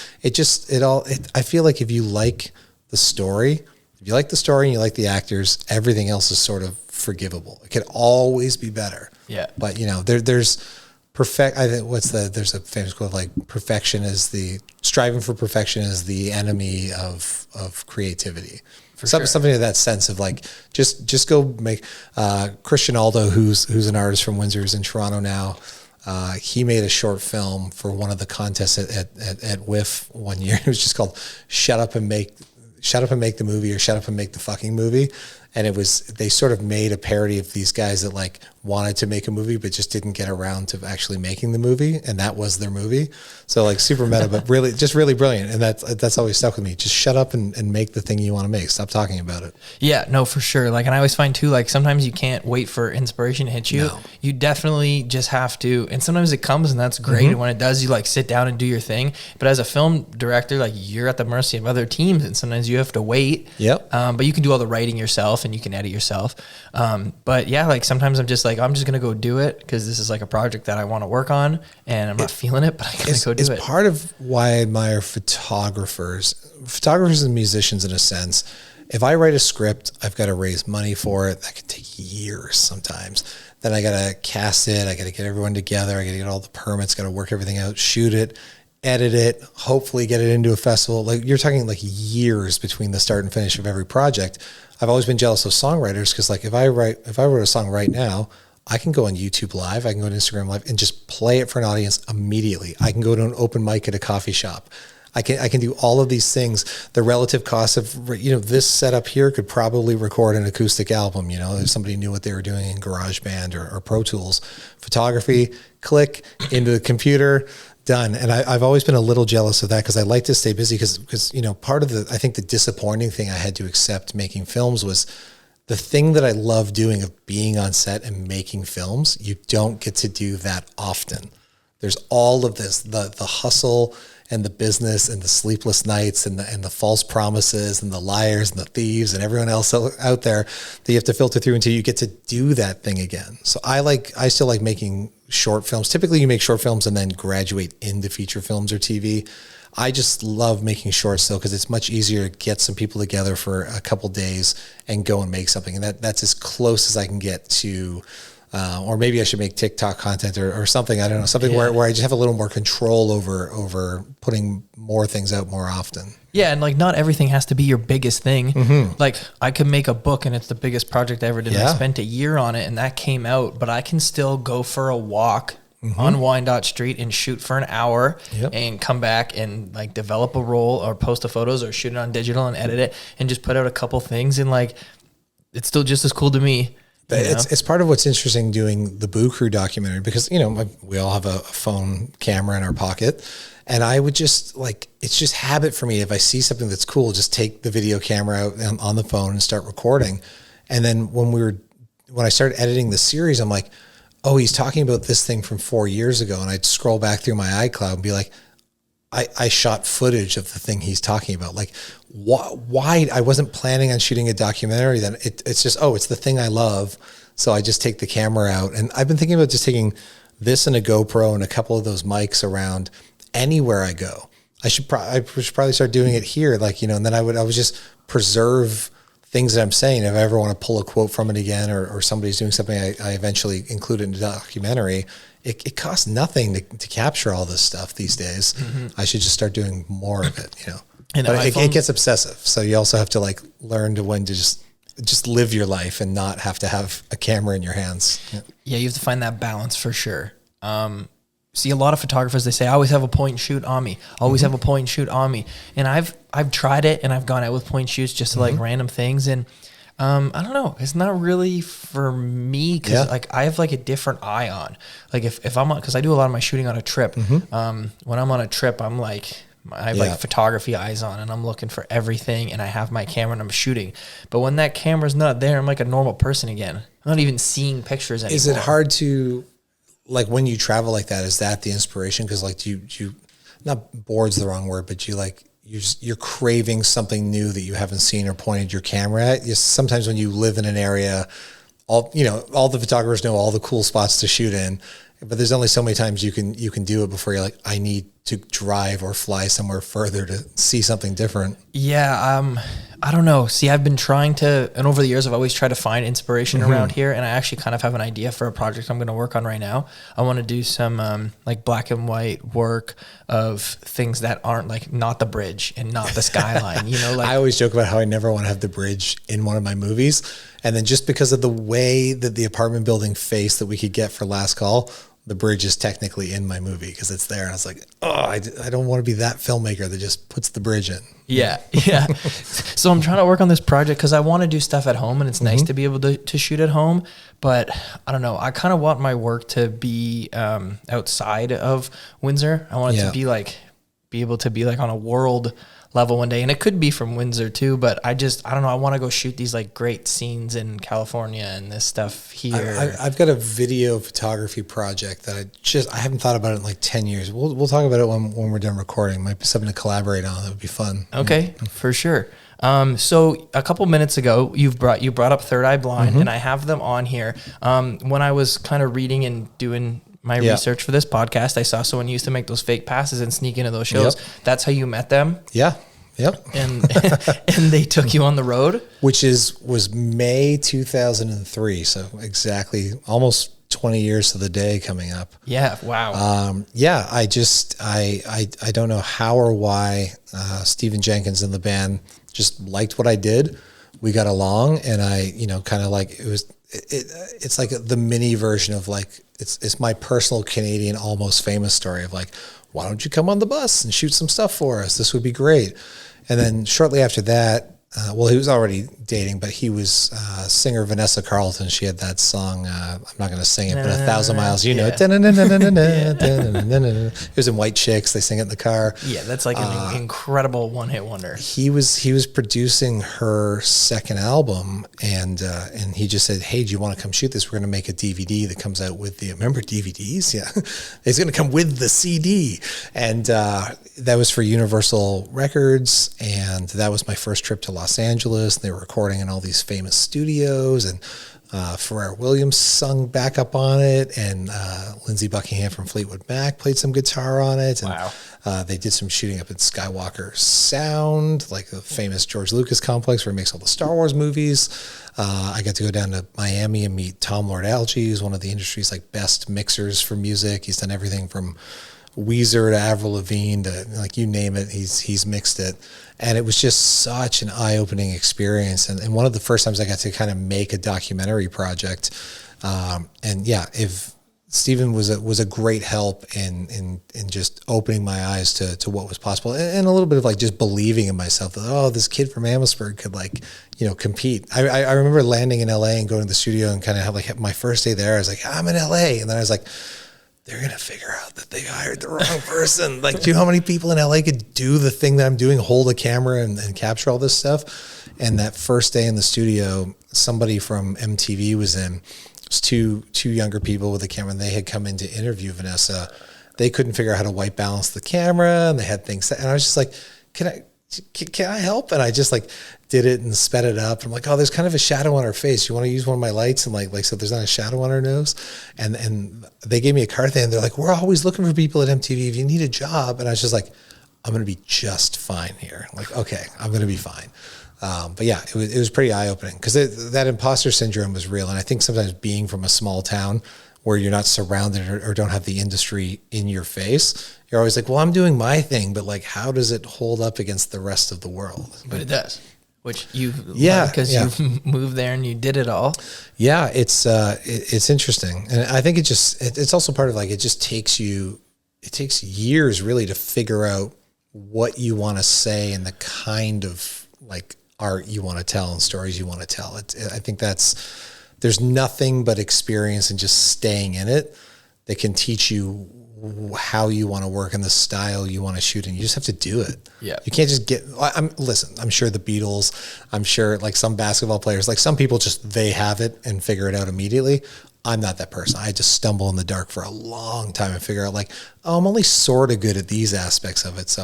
I feel like if you like the story, and you like the actors, everything else is sort of forgivable. It can always be better. Yeah. But there's I think there's a famous quote like striving for perfection is the enemy of creativity. Something of that sense of like, just go make, Christian Aldo, who's an artist from Windsor, who's in Toronto now. He made a short film for one of the contests at WIF one year. It was just called Shut Up and Make the Movie, or Shut Up and Make the Fucking Movie. And they sort of made a parody of these guys that like wanted to make a movie, but just didn't get around to actually making the movie. And that was their movie. So like super meta, but really, just really brilliant. And that's always stuck with me. Just shut up and make the thing you want to make. Stop talking about it. Yeah, no, for sure. Like, and I always find too, like sometimes you can't wait for inspiration to hit you. No. You definitely just have to. And sometimes it comes and that's great. And when it does, you like sit down and do your thing. But as a film director, like you're at the mercy of other teams and sometimes you have to wait. Yep. But you can do all the writing yourself and you can edit yourself. But yeah, like sometimes I'm just like, I'm just going to go do it because this is like a project that I want to work on and I'm not feeling it, but I gotta go do it. It's part of why I admire photographers and musicians in a sense. If I write a script, I've got to raise money for it. That can take years sometimes. Then I got to cast it. I got to get everyone together. I got to get all the permits, got to work everything out, shoot it, edit it, hopefully get it into a festival. Like you're talking like years between the start and finish of every project. I've always been jealous of songwriters because like if I wrote a song right now, I can go on YouTube Live, I can go to Instagram Live and just play it for an audience immediately. I can go to an open mic at a coffee shop. I can do all of these things. The relative cost of, this setup here could probably record an acoustic album, if somebody knew what they were doing in GarageBand or Pro Tools. Photography, click into the computer, done. And I've always been a little jealous of that because I like to stay busy because part of I think the disappointing thing I had to accept making films was the thing that I love doing of being on set and making films. You don't get to do that often. There's all of this, the hustle and the business and the sleepless nights and the false promises and the liars and the thieves and everyone else out there that you have to filter through until you get to do that thing again. So I still like making short films. Typically you make short films and then graduate into feature films or TV. I just love making shorts though, because it's much easier to get some people together for a couple days and go and make something. And that's as close as I can get to or maybe I should make TikTok content or something. I don't know, something where I just have a little more control over putting more things out more often. Yeah, and like not everything has to be your biggest thing. Like I could make a book and it's the biggest project I ever did. I spent a year on it and that came out, but I can still go for a walk on Wyandotte Street and shoot for an hour and come back and like develop a roll or post the photos or shoot it on digital and edit it and just put out a couple things, and like it's still just as cool to me. It's part of what's interesting doing the Boo Crew documentary, because, we all have a phone camera in our pocket, and I would just it's just habit for me. If I see something that's cool, just take the video camera out on the phone and start recording. And then when I started editing the series, I'm like, oh, he's talking about this thing from 4 years ago. And I'd scroll back through my iCloud and be like, I shot footage of the thing he's talking about. Like, why? I wasn't planning on shooting a documentary. Then it's just, it's the thing I love. So I just take the camera out. And I've been thinking about just taking this and a GoPro and a couple of those mics around anywhere I go. I should probably start doing it here. And then I would just preserve things that I'm saying. If I ever want to pull a quote from it again, or somebody's doing something I eventually include in a documentary, it costs nothing to capture all this stuff these days. I should just start doing more of it, And but it gets obsessive. So you also have to learn when to just live your life and not have to have a camera in your hands. Yeah, you have to find that balance for sure. See, a lot of photographers, they say, I always have a point and shoot on me. Always have a point and shoot on me. And I've tried it, and I've gone out with point shoots just to random things. And I don't know, it's not really for me, because I have a different eye on, if I'm on, because I do a lot of my shooting on a trip. When I'm on a trip, I have photography eyes on, and I'm looking for everything, and I have my camera and I'm shooting. But when that camera's not there, I'm like a normal person again. I'm not even seeing pictures anymore. Is it hard to, when you travel like that, is that the inspiration? Because you not bored's the wrong word, but you're craving something new that you haven't seen or pointed your camera at. Sometimes when you live in an area, all the photographers know all the cool spots to shoot in, but there's only so many times you can do it before you're like, I need to drive or fly somewhere further to see something different. Yeah. I don't know. See, I've been trying to, and over the years, I've always tried to find inspiration around here. And I actually kind of have an idea for a project I'm going to work on right now. I want to do some black and white work of things that aren't not the bridge and not the skyline. I always joke about how I never want to have the bridge in one of my movies. And then just because of the way that the apartment building faced that we could get for Last Call, the bridge is technically in my movie because it's there. And I was like, I don't want to be that filmmaker that just puts the bridge in. Yeah. So I'm trying to work on this project because I want to do stuff at home, and it's nice to be able to shoot at home. But I don't know. I kind of want my work to be outside of Windsor. I want it to be able to be on a world level one day, and it could be from Windsor too, but I don't know, I want to go shoot these great scenes in California and this stuff here. I've got a video photography project that I haven't thought about it in 10 years. We'll talk about it when we're done recording. Might be something to collaborate on. That would be fun. Okay, for sure. So a couple minutes ago, you brought up Third Eye Blind, and I have them on here. When I was kind of reading and doing my research for this podcast, I saw someone used to make those fake passes and sneak into those shows. That's how you met them? Yeah. Yep. And they took you on the road? Which was May 2003. So exactly almost 20 years to the day coming up. Yeah. Wow. I don't know how or why Stephen Jenkins and the band just liked what I did. We got along, and I, kind of it's like the mini version of it's my personal Canadian Almost Famous story of why don't you come on the bus and shoot some stuff for us? This would be great. And then shortly after that, he was already dating, but he was singer Vanessa Carlton. She had that song, I'm not going to sing it, but 1,000 Miles, you know it. It was in White Chicks. They sing it in the car. Yeah, that's an incredible one-hit wonder. He was producing her second album, and he just said, hey, do you want to come shoot this? We're going to make a DVD that comes out with remember DVDs? Yeah. It's going to come with the CD. And that was for Universal Records, and that was my first trip to Los Angeles. They were recording in all these famous studios, and Pharrell Williams sung backup on it, and Lindsey Buckingham from Fleetwood Mac played some guitar on it. And, wow. They did some shooting up at Skywalker Sound, like the famous George Lucas complex where he makes all the Star Wars movies. I got to go down to Miami and meet Tom Lord-Alge, who's one of the industry's like best mixers for music. He's done everything from Weezer to Avril Lavigne to like you name it. He's mixed it. And it was just such an eye-opening experience. And one of the first times I got to kind of make a documentary project. And yeah, if Stephen was a great help in just opening my eyes to what was possible, and a little bit of like just believing in myself that, oh, this kid from Amherstburg could like, compete. I remember landing in LA and going to the studio and kind of have like my first day there. I was like, I'm in LA. And then I was like, they're going to figure out that they hired the wrong person. Like, do you know how many people in LA could do the thing that I'm doing, hold a camera and capture all this stuff? And that first day in the studio, somebody from MTV was in. It was two younger people with a camera, and they had come in to interview Vanessa. They couldn't figure out how to white balance the camera, and they had things. And I was just like, can I help? And I just like did it and sped it up. I'm like, oh, there's kind of a shadow on her face. You want to use one of my lights? And like so there's not a shadow on her nose. And they gave me a card thing, and they're like, we're always looking for people at MTV if you need a job. And I was just like, I'm going to be just fine here. Like, okay, I'm going to be fine. But yeah, it was pretty eye-opening because that imposter syndrome was real. And I think sometimes being from a small town where you're not surrounded or don't have the industry in your face, you're always like, well, I'm doing my thing, but like, how does it hold up against the rest of the world? But it does, which because you moved there and you did it all. Yeah, it's interesting. And I think it's also part of like, it takes years really to figure out what you want to say and the kind of like art you want to tell and stories you want to tell. I think there's nothing but experience and just staying in it that can teach you how you want to work and the style you want to shoot, and you just have to do it. Yeah. You can't just I'm sure the Beatles, I'm sure like some basketball players, like some people they have it and figure it out immediately. I'm not that person. I just stumble in the dark for a long time and figure out like, oh, I'm only sort of good at these aspects of it. So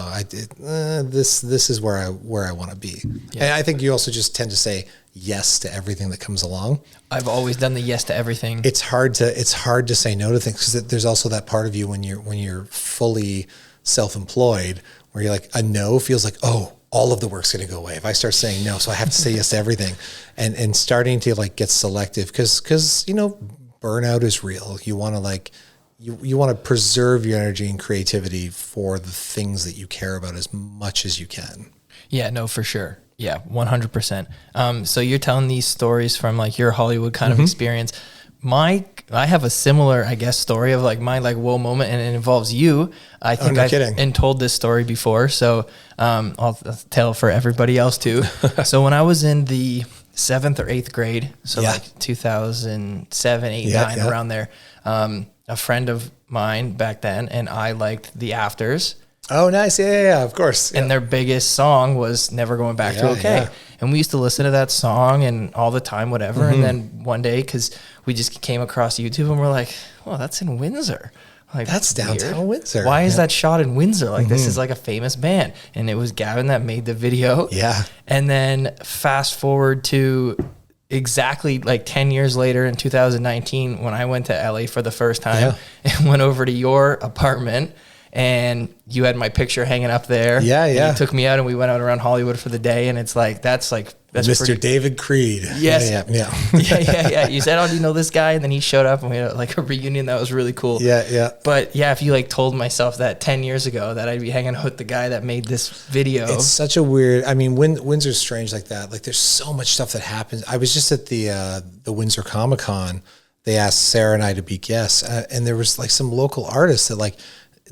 this is where I want to be. Yeah. And I think you also just tend to say yes to everything that comes along. I've always done the yes to everything. It's hard to say no to things because there's also that part of you when you're fully self-employed where you're like, a no feels like, oh, all of the work's going to go away if I start saying no. So I have to say yes to everything, and starting to like get selective because burnout is real. You want to like, you want to preserve your energy and creativity for the things that you care about as much as you can. Yeah, no, for sure. Yeah, 100%. So you're telling these stories from like your Hollywood kind of experience. I have a similar, I guess, story of like my like whoa moment, and it involves you. I think I've told this story before, so I'll tell for everybody else too. So when I was in the 7th or 8th grade, so like 2007, 8, 9, around there, a friend of mine back then and I liked the Afters. Oh, nice. Yeah, of course. And their biggest song was Never Going Back to Okay. Yeah. And we used to listen to that song and all the time, whatever. And then one day, because we just came across YouTube and we're like, well, that's in Windsor. Like, that's downtown Windsor. Why is that shot in Windsor? Like, this is like a famous band. And it was Gavin that made the video. Yeah. And then fast forward to exactly like 10 years later in 2019, when I went to LA for the first time and went over to your apartment. And you had my picture hanging up there. Yeah. You took me out and we went out around Hollywood for the day. And it's like, that's Mr. David Creed. Yes. Yeah. You said, oh, do you know this guy? And then he showed up and we had like a reunion. That was really cool. Yeah. But yeah, if you like told myself that 10 years ago that I'd be hanging out with the guy that made this video. It's such a weird, Windsor's strange like that. Like there's so much stuff that happens. I was just at the Windsor Comic-Con. They asked Sarah and I to be guests. And there was like some local artists that like,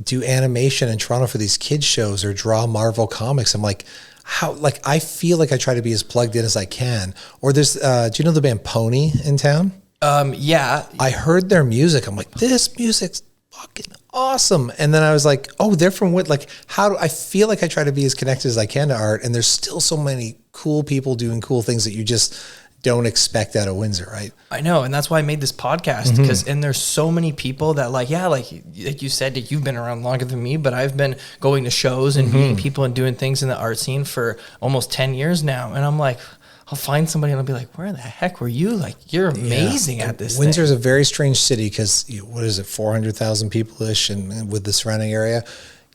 do animation in Toronto for these kids shows or draw Marvel comics. I'm like, how, like, I feel like I try to be as plugged in as I can. Or there's, do you know the band Pony in town? Yeah. I heard their music. I'm like, this music's fucking awesome. And then I was like, oh, they're from like, how do I feel like I try to be as connected as I can to art. And there's still so many cool people doing cool things that you just don't expect out of Windsor, right? I know, and that's why I made this podcast because and there's so many people that like you said that you've been around longer than me, but I've been going to shows and meeting people and doing things in the art scene for almost 10 years now, and I'm like, I'll find somebody and I'll be like, where the heck were you? Like, you're amazing at this Windsor's thing. a very strange city because, what is it, 400,000 people-ish, and with the surrounding area,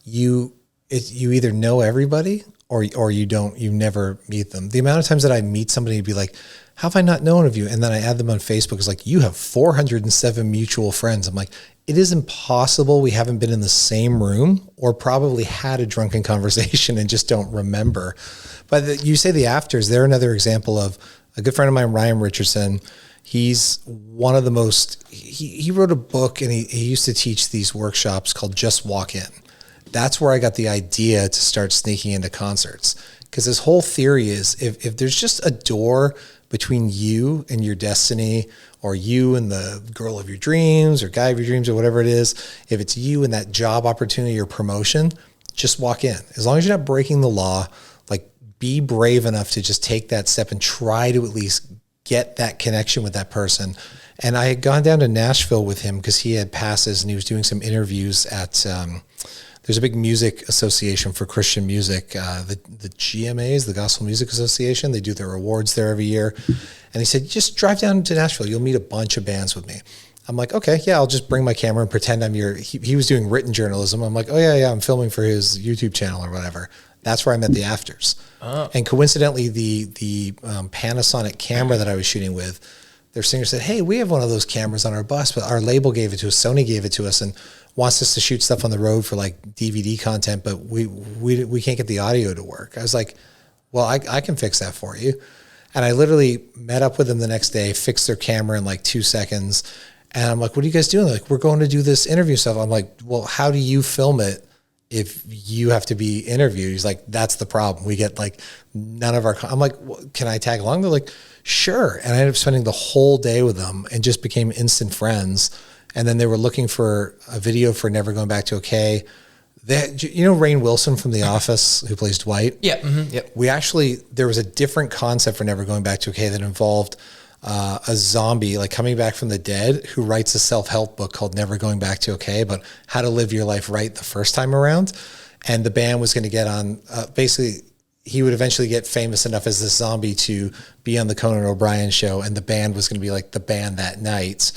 you either know everybody or you never meet them. The amount of times that I meet somebody and be like, how have I not known of you? And then I add them on Facebook. It's like, you have 407 mutual friends. I'm like, it is impossible we haven't been in the same room or probably had a drunken conversation and just don't remember. But you say the afters, they're another example of a good friend of mine, Ryan Richardson. He's one of the most, he wrote a book and he used to teach these workshops called Just Walk In. That's where I got the idea to start sneaking into concerts. Because his whole theory is if there's just a door between you and your destiny, or you and the girl of your dreams or guy of your dreams or whatever it is, if it's you and that job opportunity or promotion, just walk in. As long as you're not breaking the law, like, be brave enough to just take that step and try to at least get that connection with that person. And I had gone down to Nashville with him because he had passes and he was doing some interviews at, there's a big music association for Christian music, the GMAs, the Gospel Music Association. They do their awards there every year. And he said, just drive down to Nashville. You'll meet a bunch of bands with me. I'm like, okay, yeah, I'll just bring my camera and pretend I'm he was doing written journalism. I'm like, oh yeah, I'm filming for his YouTube channel or whatever. That's where I met the afters. Oh. And coincidentally, the Panasonic camera that I was shooting with, their singer said, hey, we have one of those cameras on our bus, but our label gave it to us, Sony gave it to us, and wants us to shoot stuff on the road for like DVD content, but we can't get the audio to work. I was like, well, I can fix that for you. And I literally met up with them the next day, fixed their camera in like 2 seconds. And I'm like, what are you guys doing? They're like, we're going to do this interview stuff. I'm like, well, how do you film it if you have to be interviewed? He's like, that's the problem. We get like none of our, I'm like, well, can I tag along? They're like, sure. And I ended up spending the whole day with them and just became instant friends. And then they were looking for a video for Never Going Back to OK. Rainn Wilson from The Office, who plays Dwight? Yeah. Mm-hmm, yep. There was a different concept for Never Going Back to OK that involved a zombie, like coming back from the dead, who writes a self-help book called Never Going Back to OK, but how to live your life right the first time around. And the band was going to get on, basically, he would eventually get famous enough as this zombie to be on the Conan O'Brien show, and the band was going to be like the band that night.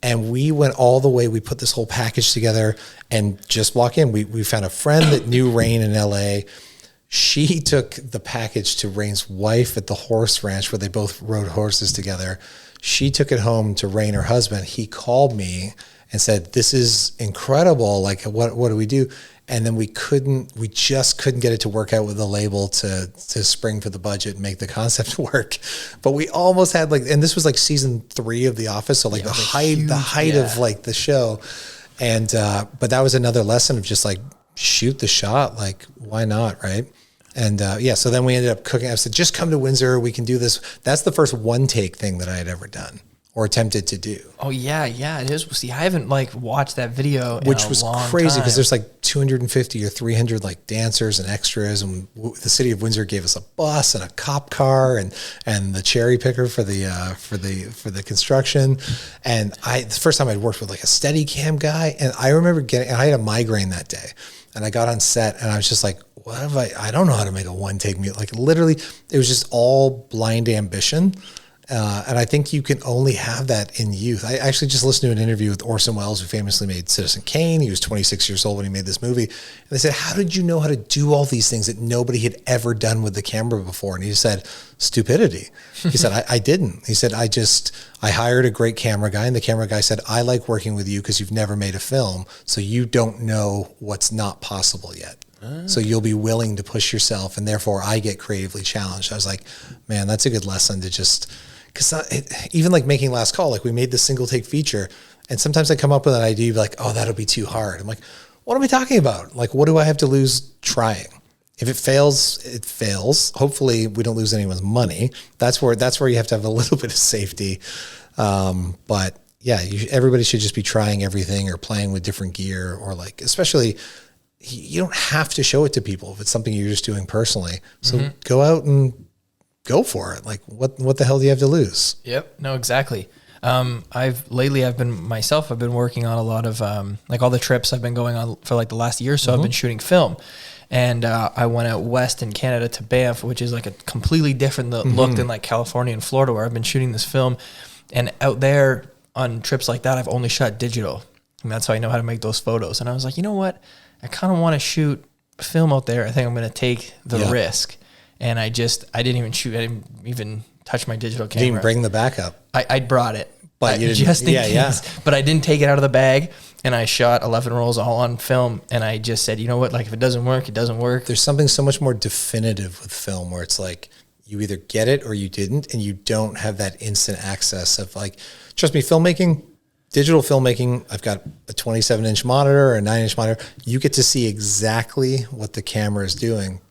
And we went all the way. We put this whole package together and just walk in. We found a friend that knew Rainn in LA. She took the package to Rainn's wife at the horse ranch where they both rode horses together. She took it home to Rainn, her husband. He called me and said, this is incredible. Like, what do we do? And then we just couldn't get it to work out with the label to spring for the budget and make the concept work. But we almost had and this was like season 3 of The Office. So like the height of like the show. And, but that was another lesson of just like, shoot the shot. Like, why not? Right. And, so then we ended up cooking. I said, just come to Windsor. We can do this. That's the first one take thing that I had ever done or attempted to do. Oh yeah, it is. See, I haven't watched that video, which was crazy because there's like 250 or 300 like dancers and extras, and the city of Windsor gave us a bus and a cop car and the cherry picker for the construction. And the first time I'd worked with like a Steadicam guy, and I remember I had a migraine that day, and I got on set and I was just like, what have I don't know how to make a one take music. Like literally, it was just all blind ambition. And I think you can only have that in youth. I actually just listened to an interview with Orson Welles, who famously made Citizen Kane. He was 26 years old when he made this movie. And they said, how did you know how to do all these things that nobody had ever done with the camera before? And he said, stupidity. He said, I didn't. He said, I hired a great camera guy. And the camera guy said, I like working with you because you've never made a film. So you don't know what's not possible yet. So you'll be willing to push yourself. And therefore I get creatively challenged. I was like, man, that's a good lesson to just... Because even like making Last Call, like we made this single take feature, and sometimes I come up with an idea like, oh, that'll be too hard. I'm like, what am I talking about? Like, what do I have to lose trying? If it fails, it fails. Hopefully we don't lose anyone's money. That's where you have to have a little bit of safety. But yeah, everybody should just be trying everything or playing with different gear, or like, especially you don't have to show it to people if it's something you're just doing personally. So go out and go for it. Like what the hell do you have to lose? Yep. No, exactly. I've been working on a lot of, like all the trips I've been going on for like the last year or so. I've been shooting film, And I went out west in Canada to Banff, which is like a completely different look than like California and Florida, where I've been shooting this film. And out there on trips like that, I've only shot digital. And that's how I know how to make those photos. And I was like, you know what? I kind of want to shoot film out there. I think I'm going to take the risk. And I didn't even shoot. I didn't even touch my digital camera. You didn't bring the backup. I brought it. But you didn't, just in case. But I didn't take it out of the bag. And I shot 11 rolls all on film. And I just said, you know what? Like, if it doesn't work, it doesn't work. There's something so much more definitive with film where it's like, you either get it or you didn't, and you don't have that instant access of like, trust me, digital filmmaking, I've got a 27-inch monitor or a 9-inch monitor. You get to see exactly what the camera is doing.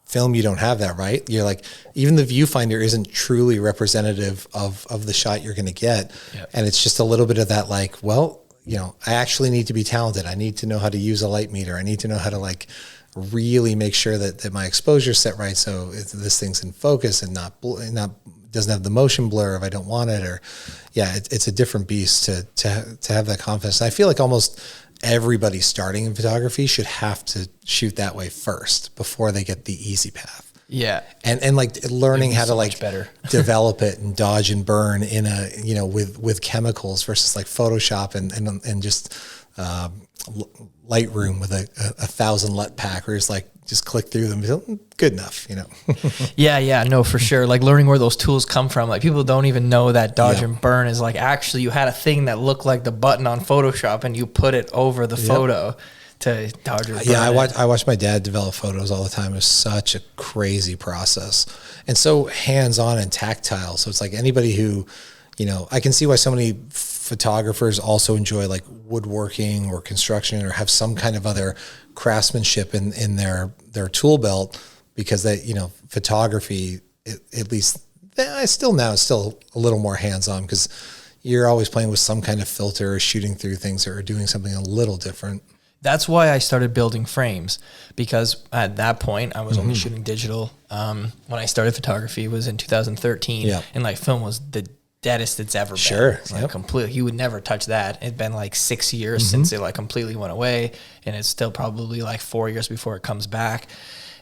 Film, you don't have that, right? You're like, even the viewfinder isn't truly representative of the shot you're going to get. Yep. And it's just a little bit of that, like, well, you know, I actually need to be talented. I need to know how to use a light meter. I need to know how to like really make sure that my exposure is set right, so this thing's in focus and not doesn't have the motion blur if I don't want it. Or it's a different beast to have that confidence. And I feel like almost everybody starting in photography should have to shoot that way first before they get the easy path. Yeah. And like learning how to like better develop it and dodge and burn in a, you know, with chemicals versus like Photoshop and just Lightroom with a 1,000 LUT pack where it's like, just click through them. Good enough, you know? Yeah, no, for sure. Like learning where those tools come from. Like people don't even know that dodge and burn is like, actually you had a thing that looked like the button on Photoshop and you put it over the photo to dodge or burn. Yeah, I watch my dad develop photos all the time. It's such a crazy process and so hands-on and tactile. So it's like anybody who, you know, I can see why so many photographers also enjoy like woodworking or construction or have some kind of other craftsmanship in their tool belt, because they, you know, photography, at least I still a little more hands-on because you're always playing with some kind of filter or shooting through things or doing something a little different. That's why I started building frames, because at that point I was only shooting digital. When I started photography, it was in 2013 and like film was the deadest it's ever been. Sure. Like completely, you would never touch that. It'd been like 6 years since it like completely went away, and it's still probably like 4 years before it comes back.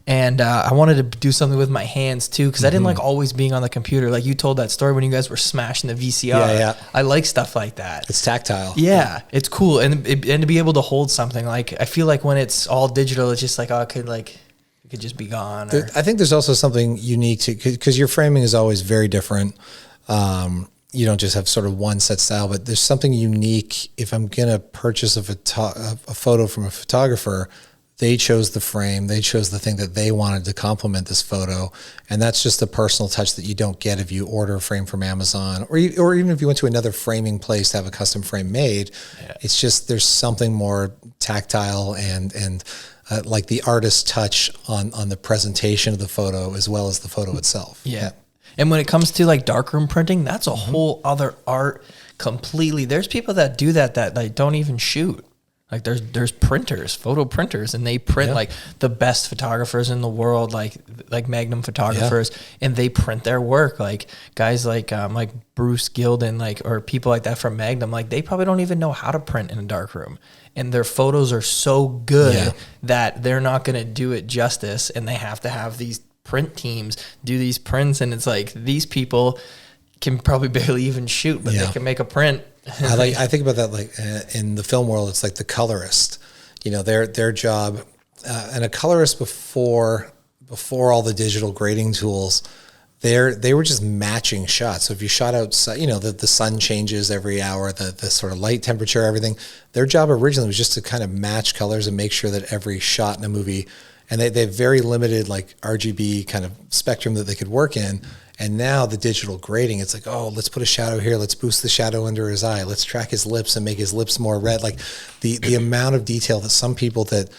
And I wanted to do something with my hands too, because I didn't like always being on the computer. Like you told that story when you guys were smashing the VCR. Yeah. I like stuff like that. It's tactile. Yeah, it's cool, and to be able to hold something. Like I feel like when it's all digital, it's just like, oh, it could just be gone. I think there's also something unique to, because your framing is always very different. You don't just have sort of one set style, but there's something unique. If I'm going to purchase a photo from a photographer, they chose the frame, they chose the thing that they wanted to complement this photo. And that's just a personal touch that you don't get if you order a frame from Amazon or even if you went to another framing place to have a custom frame made. It's just, there's something more tactile and like the artist's touch on the presentation of the photo as well as the photo itself. Yeah. And when it comes to like darkroom printing, that's a whole other art completely. There's people that do that like don't even shoot. Like there's printers, photo printers, and they print like the best photographers in the world, like Magnum photographers, and they print their work. Like guys like Bruce Gilden, or people like that from Magnum, like they probably don't even know how to print in a darkroom. And their photos are so good that they're not going to do it justice, and they have to have these print teams do these prints, and it's like these people can probably barely even shoot, but they can make a print. I think about that like in the film world, it's like the colorist, you know, their job, and a colorist before all the digital grading tools, they were just matching shots. So if you shot outside, you know, the sun changes every hour, the sort of light temperature, everything. Their job originally was just to kind of match colors and make sure that every shot in a movie, and they have very limited like RGB kind of spectrum that they could work in. And now the digital grading, it's like, oh, let's put a shadow here. Let's boost the shadow under his eye. Let's track his lips and make his lips more red. Like the amount of detail that some people that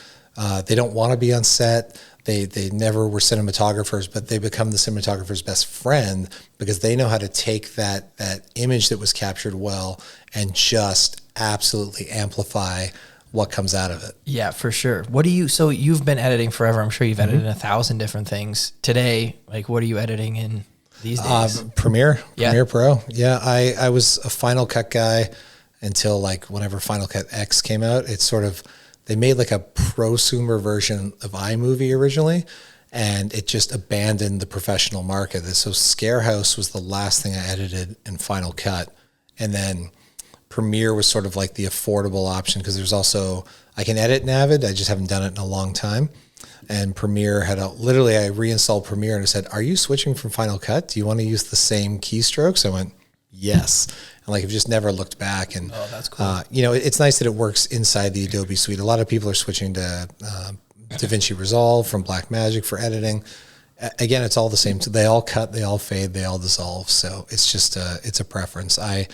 they don't want to be on set, they never were cinematographers, but they become the cinematographer's best friend because they know how to take that image that was captured well and just absolutely amplify what comes out of it. Yeah, for sure. So you've been editing forever. I'm sure you've edited 1,000 different things. Today, like what are you editing in these days? Premiere Pro. Yeah, I was a Final Cut guy until like whenever Final Cut X came out. It's sort of they made like a prosumer version of iMovie originally, and it just abandoned the professional market. So Scarehouse was the last thing I edited in Final Cut. And then Premiere was sort of like the affordable option, because there's also, I can edit in Avid, I just haven't done it in a long time. And Premiere literally I reinstalled Premiere and I said, are you switching from Final Cut? Do you want to use the same keystrokes? I went, yes. And like, I've just never looked back. And, that's cool. It's nice that it works inside the Adobe suite. A lot of people are switching to DaVinci Resolve from Blackmagic for editing. Again, it's all the same. They all cut, they all fade, they all dissolve. So it's just, it's a preference. I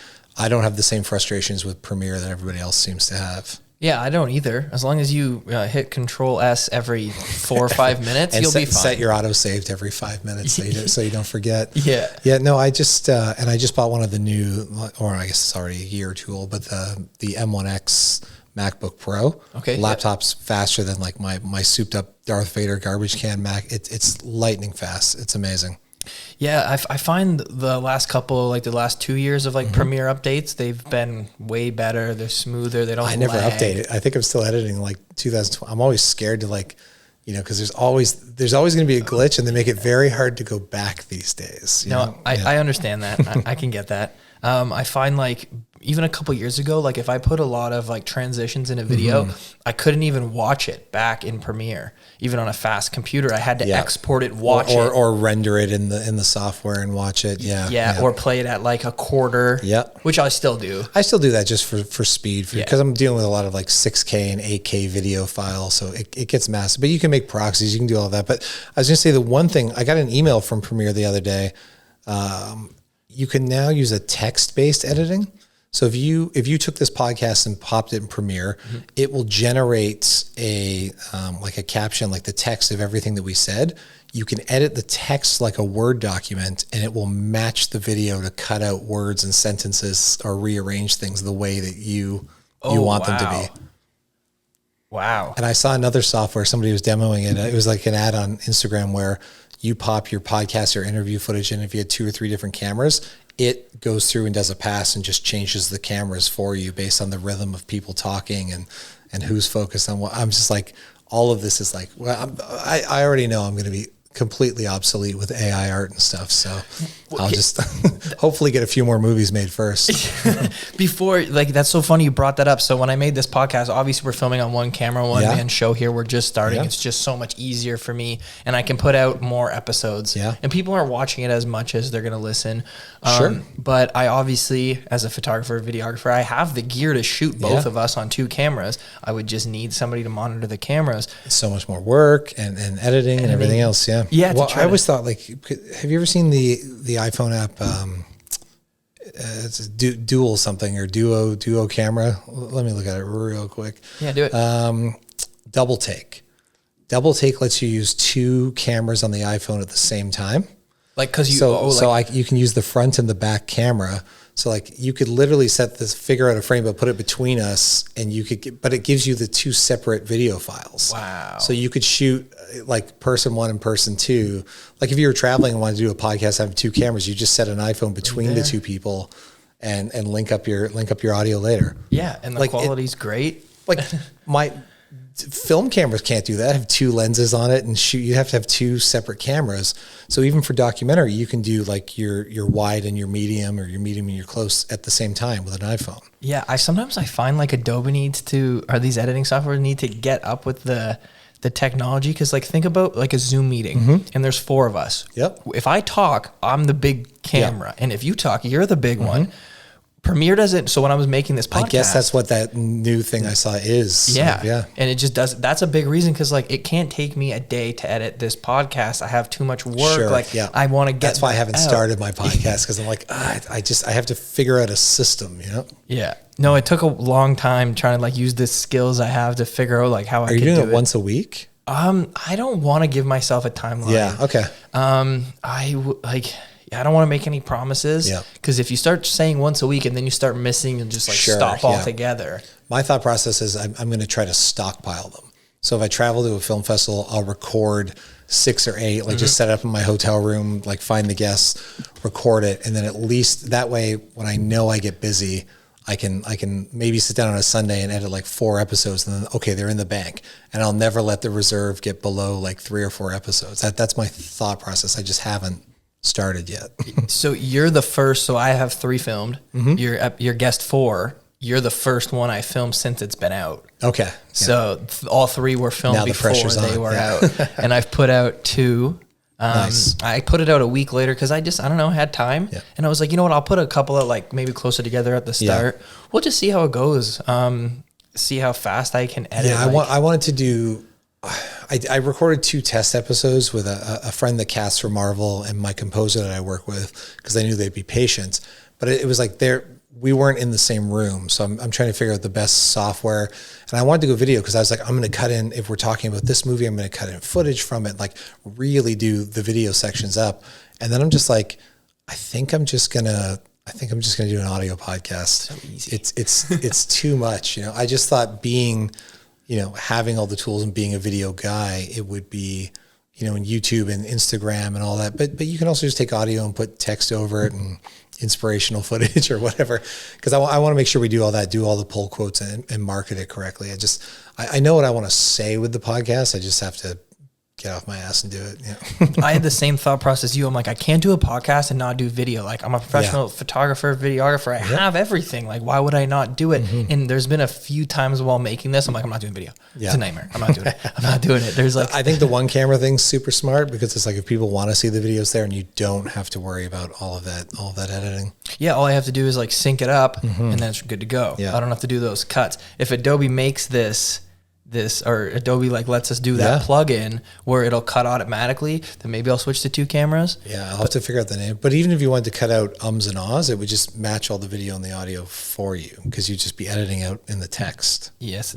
don't have the same frustrations with Premiere that everybody else seems to have. Yeah, I don't either. As long as you hit Control S every 4 or 5 minutes, you'll be fine. Set your auto saved every 5 minutes so you don't forget. Yeah. Yeah. No, I just bought one of the new, or I guess it's already a year or two old, but the M1X MacBook Pro. Okay. Laptop's faster than like my souped up Darth Vader garbage can Mac. It's lightning fast. It's amazing. Yeah, I find the last 2 years of like Premiere updates, they've been way better. They're smoother. They don't. I never update it. I think I'm still editing like 2012. I'm always scared to because there's always going to be a glitch, and they make it very hard to go back these days. I understand that. I can get that. I find like even a couple years ago, like if I put a lot of like transitions in a video, I couldn't even watch it back in Premiere, even on a fast computer. I had to export it, watch it, or render it in the software and watch it. Yeah. Or play it at like a quarter. Yeah, which I still do. I still do that just for speed, because I'm dealing with a lot of like 6K and 8K video files, so it gets massive. But you can make proxies, you can do all that. But I was going to say, the one thing, I got an email from Premiere the other day. You can now use a text-based editing. So if you took this podcast and popped it in Premiere, it will generate a caption, like the text of everything that we said. You can edit the text like a Word document, and it will match the video to cut out words and sentences or rearrange things the way that you want them to be. Wow. And I saw another software, somebody was demoing it. It was like an ad on Instagram where you pop your podcast or interview footage in. If you had 2 or 3 different cameras, it goes through and does a pass and just changes the cameras for you based on the rhythm of people talking and who's focused on what. I'm just like, all of this is like, well, I already know I'm going to be completely obsolete with AI art and stuff. So I'll just hopefully get a few more movies made first. Before, like, that's so funny you brought that up. So when I made this podcast, obviously we're filming on one camera, one man show here. We're just starting. It's just so much easier for me, and I can put out more episodes. And people aren't watching it as much as they're going to listen. Sure. But I obviously, as a photographer, videographer, I have the gear to shoot both of us on 2 cameras. I would just need somebody to monitor the cameras. It's so much more work and editing and everything else. Yeah. Yeah. Well, I always thought, like, have you ever seen the iPhone app? It's dual something or duo camera. Let me look at it real quick. Yeah, do it. Double Take. Double Take lets you use 2 cameras on the iPhone at the same time. Like, cause you can use the front and the back camera. So like you could literally figure out a frame, but put it between us, and but it gives you the 2 separate video files. Wow. So you could shoot like person 1 and person 2. Like if you were traveling and wanted to do a podcast, having 2 cameras, you just set an iPhone between the 2 people and link up your audio later. Yeah. And the quality's great. Like my film cameras can't do that. Have 2 lenses on it and shoot. You have to have 2 separate cameras. So even for documentary, you can do like your wide and your medium, or your medium and your close at the same time with an iPhone. Yeah. Sometimes I find like Adobe or these editing software need to get up with the technology. Cause like think about like a Zoom meeting and there's 4 of us. Yep. If I talk, I'm the big camera. And if you talk, you're the big one. Premiere doesn't. So when I was making this podcast, I guess that's what that new thing I saw is. Yeah. And it just does. That's a big reason. Cause like it can't take me a day to edit this podcast. I have too much work. Sure, I want to get That's why I haven't started my podcast. Cause I'm like, I have to figure out a system, Yeah. No, it took a long time trying to like use the skills I have to figure out like how I can do it. Are you doing it once a week? I don't want to give myself a timeline. Yeah. Okay. I don't want to make any promises, because if you start saying once a week and then you start missing and just like stop altogether. My thought process is I'm going to try to stockpile them. So if I travel to a film festival, I'll record 6 or 8, like just set it up in my hotel room, like find the guests, record it. And then at least that way, when I know I get busy, I can maybe sit down on a Sunday and edit like 4 episodes, and then, okay, they're in the bank, and I'll never let the reserve get below like 3 or 4 episodes. That's my thought process. I just haven't started yet. So you're the first, so I have 3 filmed. You're guest 4. You're the first one I filmed since it's been out. Okay. Yeah. So all 3 were filmed now before they were out. And I've put out 2. Nice. I put it out a week later because I don't know, had time. Yeah. And I was like, you know what, I'll put a couple of like maybe closer together at the start. Yeah. We'll just see how it goes. See how fast I can edit. Yeah, I wanted to do, I recorded 2 test episodes with a friend that casts for Marvel and my composer that I work with because I knew they'd be patient. But it was like we weren't in the same room. So I'm trying to figure out the best software. And I wanted to go video because I was like, I'm going to cut in, if we're talking about this movie, I'm going to cut in footage from it, like really do the video sections up. And then I'm just like, I think I'm just going to do an audio podcast. So easy. It's too much. You know, I just thought being, you know, having all the tools and being a video guy, it would be, you know, in YouTube and Instagram and all that. But you can also just take audio and put text over it and inspirational footage or whatever. Because I want to make sure we do all that, do all the pull quotes and market it correctly. I know what I want to say with the podcast. I just have to get off my ass and do it. Yeah. I had the same thought process as you. I'm like, I can't do a podcast and not do video. Like, I'm a professional photographer, videographer. I have everything. Like, why would I not do it? And there's been a few times while making this, I'm like, I'm not doing video. It's a nightmare. I'm not doing it. I'm not doing it. There's like, I think the one camera thing's super smart because it's like, if people want to see the videos there and you don't have to worry about all of that editing. Yeah. All I have to do is like sync it up and then it's good to go. Yeah. I don't have to do those cuts. If Adobe makes this or Adobe like lets us do that plugin where it'll cut automatically, then maybe I'll switch to 2 cameras. Yeah, I'll have to figure out the name. But even if you wanted to cut out ums and ahs, it would just match all the video and the audio for you because you'd just be editing out in the text. Yes.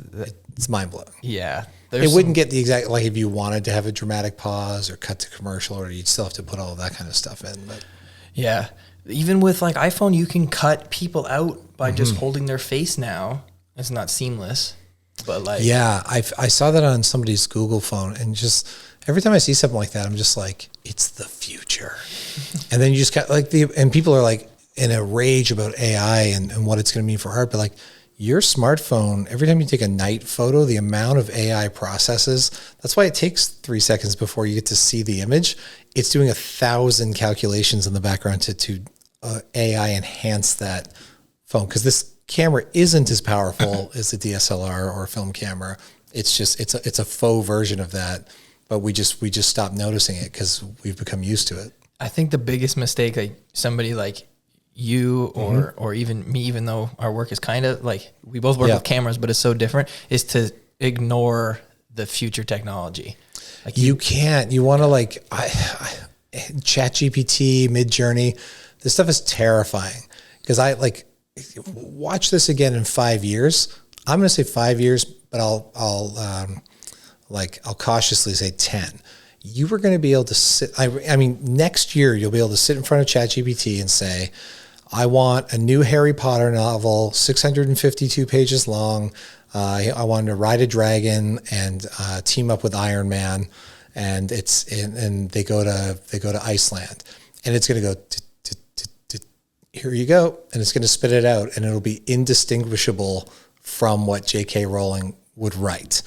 It's mind-blowing. Yeah. It wouldn't get the exact, like if you wanted to have a dramatic pause or cut to commercial, or you'd still have to put all of that kind of stuff in. But yeah. Even with like iPhone, you can cut people out by just holding their face now. It's not seamless. But like, yeah, I saw that on somebody's Google phone, and just every time I see something like that, I'm just like, it's the future. And then you just got like and people are like in a rage about AI and what it's going to mean for art. But like your smartphone, every time you take a night photo, the amount of AI processes, that's why it takes 3 seconds before you get to see the image. It's doing 1,000 calculations in the background to AI enhance that phone. Cause this camera isn't as powerful as the DSLR or film camera. It's just, it's a faux version of that, but we just stopped noticing it because we've become used to it. I think the biggest mistake, like somebody like you or even me, even though our work is kind of like, we both work with cameras, but it's so different, is to ignore the future technology. Like you can't, you want to like, ChatGPT, Midjourney, this stuff is terrifying because I like, watch this again in 5 years. I'm going to say 5 years, but I'll cautiously say 10. You were going to be able to sit. I mean, next year you'll be able to sit in front of ChatGPT and say, I want a new Harry Potter novel, 652 pages long. I want to ride a dragon and team up with Iron Man, and they go to Iceland, and it's going to go. Here you go. And it's going to spit it out, and it'll be indistinguishable from what J.K. Rowling would write.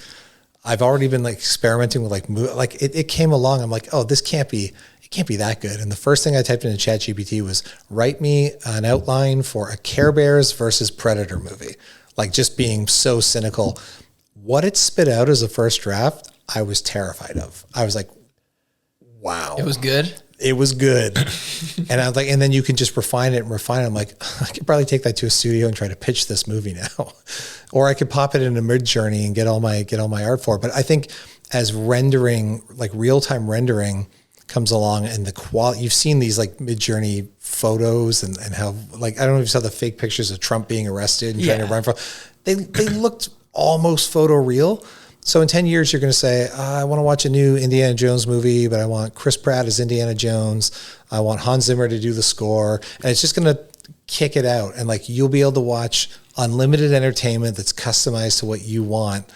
I've already been like experimenting with like it came along. I'm like, oh, it can't be that good. And the first thing I typed into ChatGPT was write me an outline for a Care Bears versus Predator movie. Like just being so cynical. What it spit out as a first draft, I was terrified of. I was like, wow. It was good. It was good. And I was like, and then you can just refine it. I'm like, I could probably take that to a studio and try to pitch this movie now. Or I could pop it in a Midjourney and get all my art for it. But I think as rendering, like real-time rendering comes along and the quality, you've seen these like Midjourney photos and how, like, I don't know if you saw the fake pictures of Trump being arrested and trying to run from, they looked almost photoreal. So in 10 years, you're going to say, I want to watch a new Indiana Jones movie, but I want Chris Pratt as Indiana Jones. I want Hans Zimmer to do the score. And it's just going to kick it out. And like, you'll be able to watch unlimited entertainment that's customized to what you want.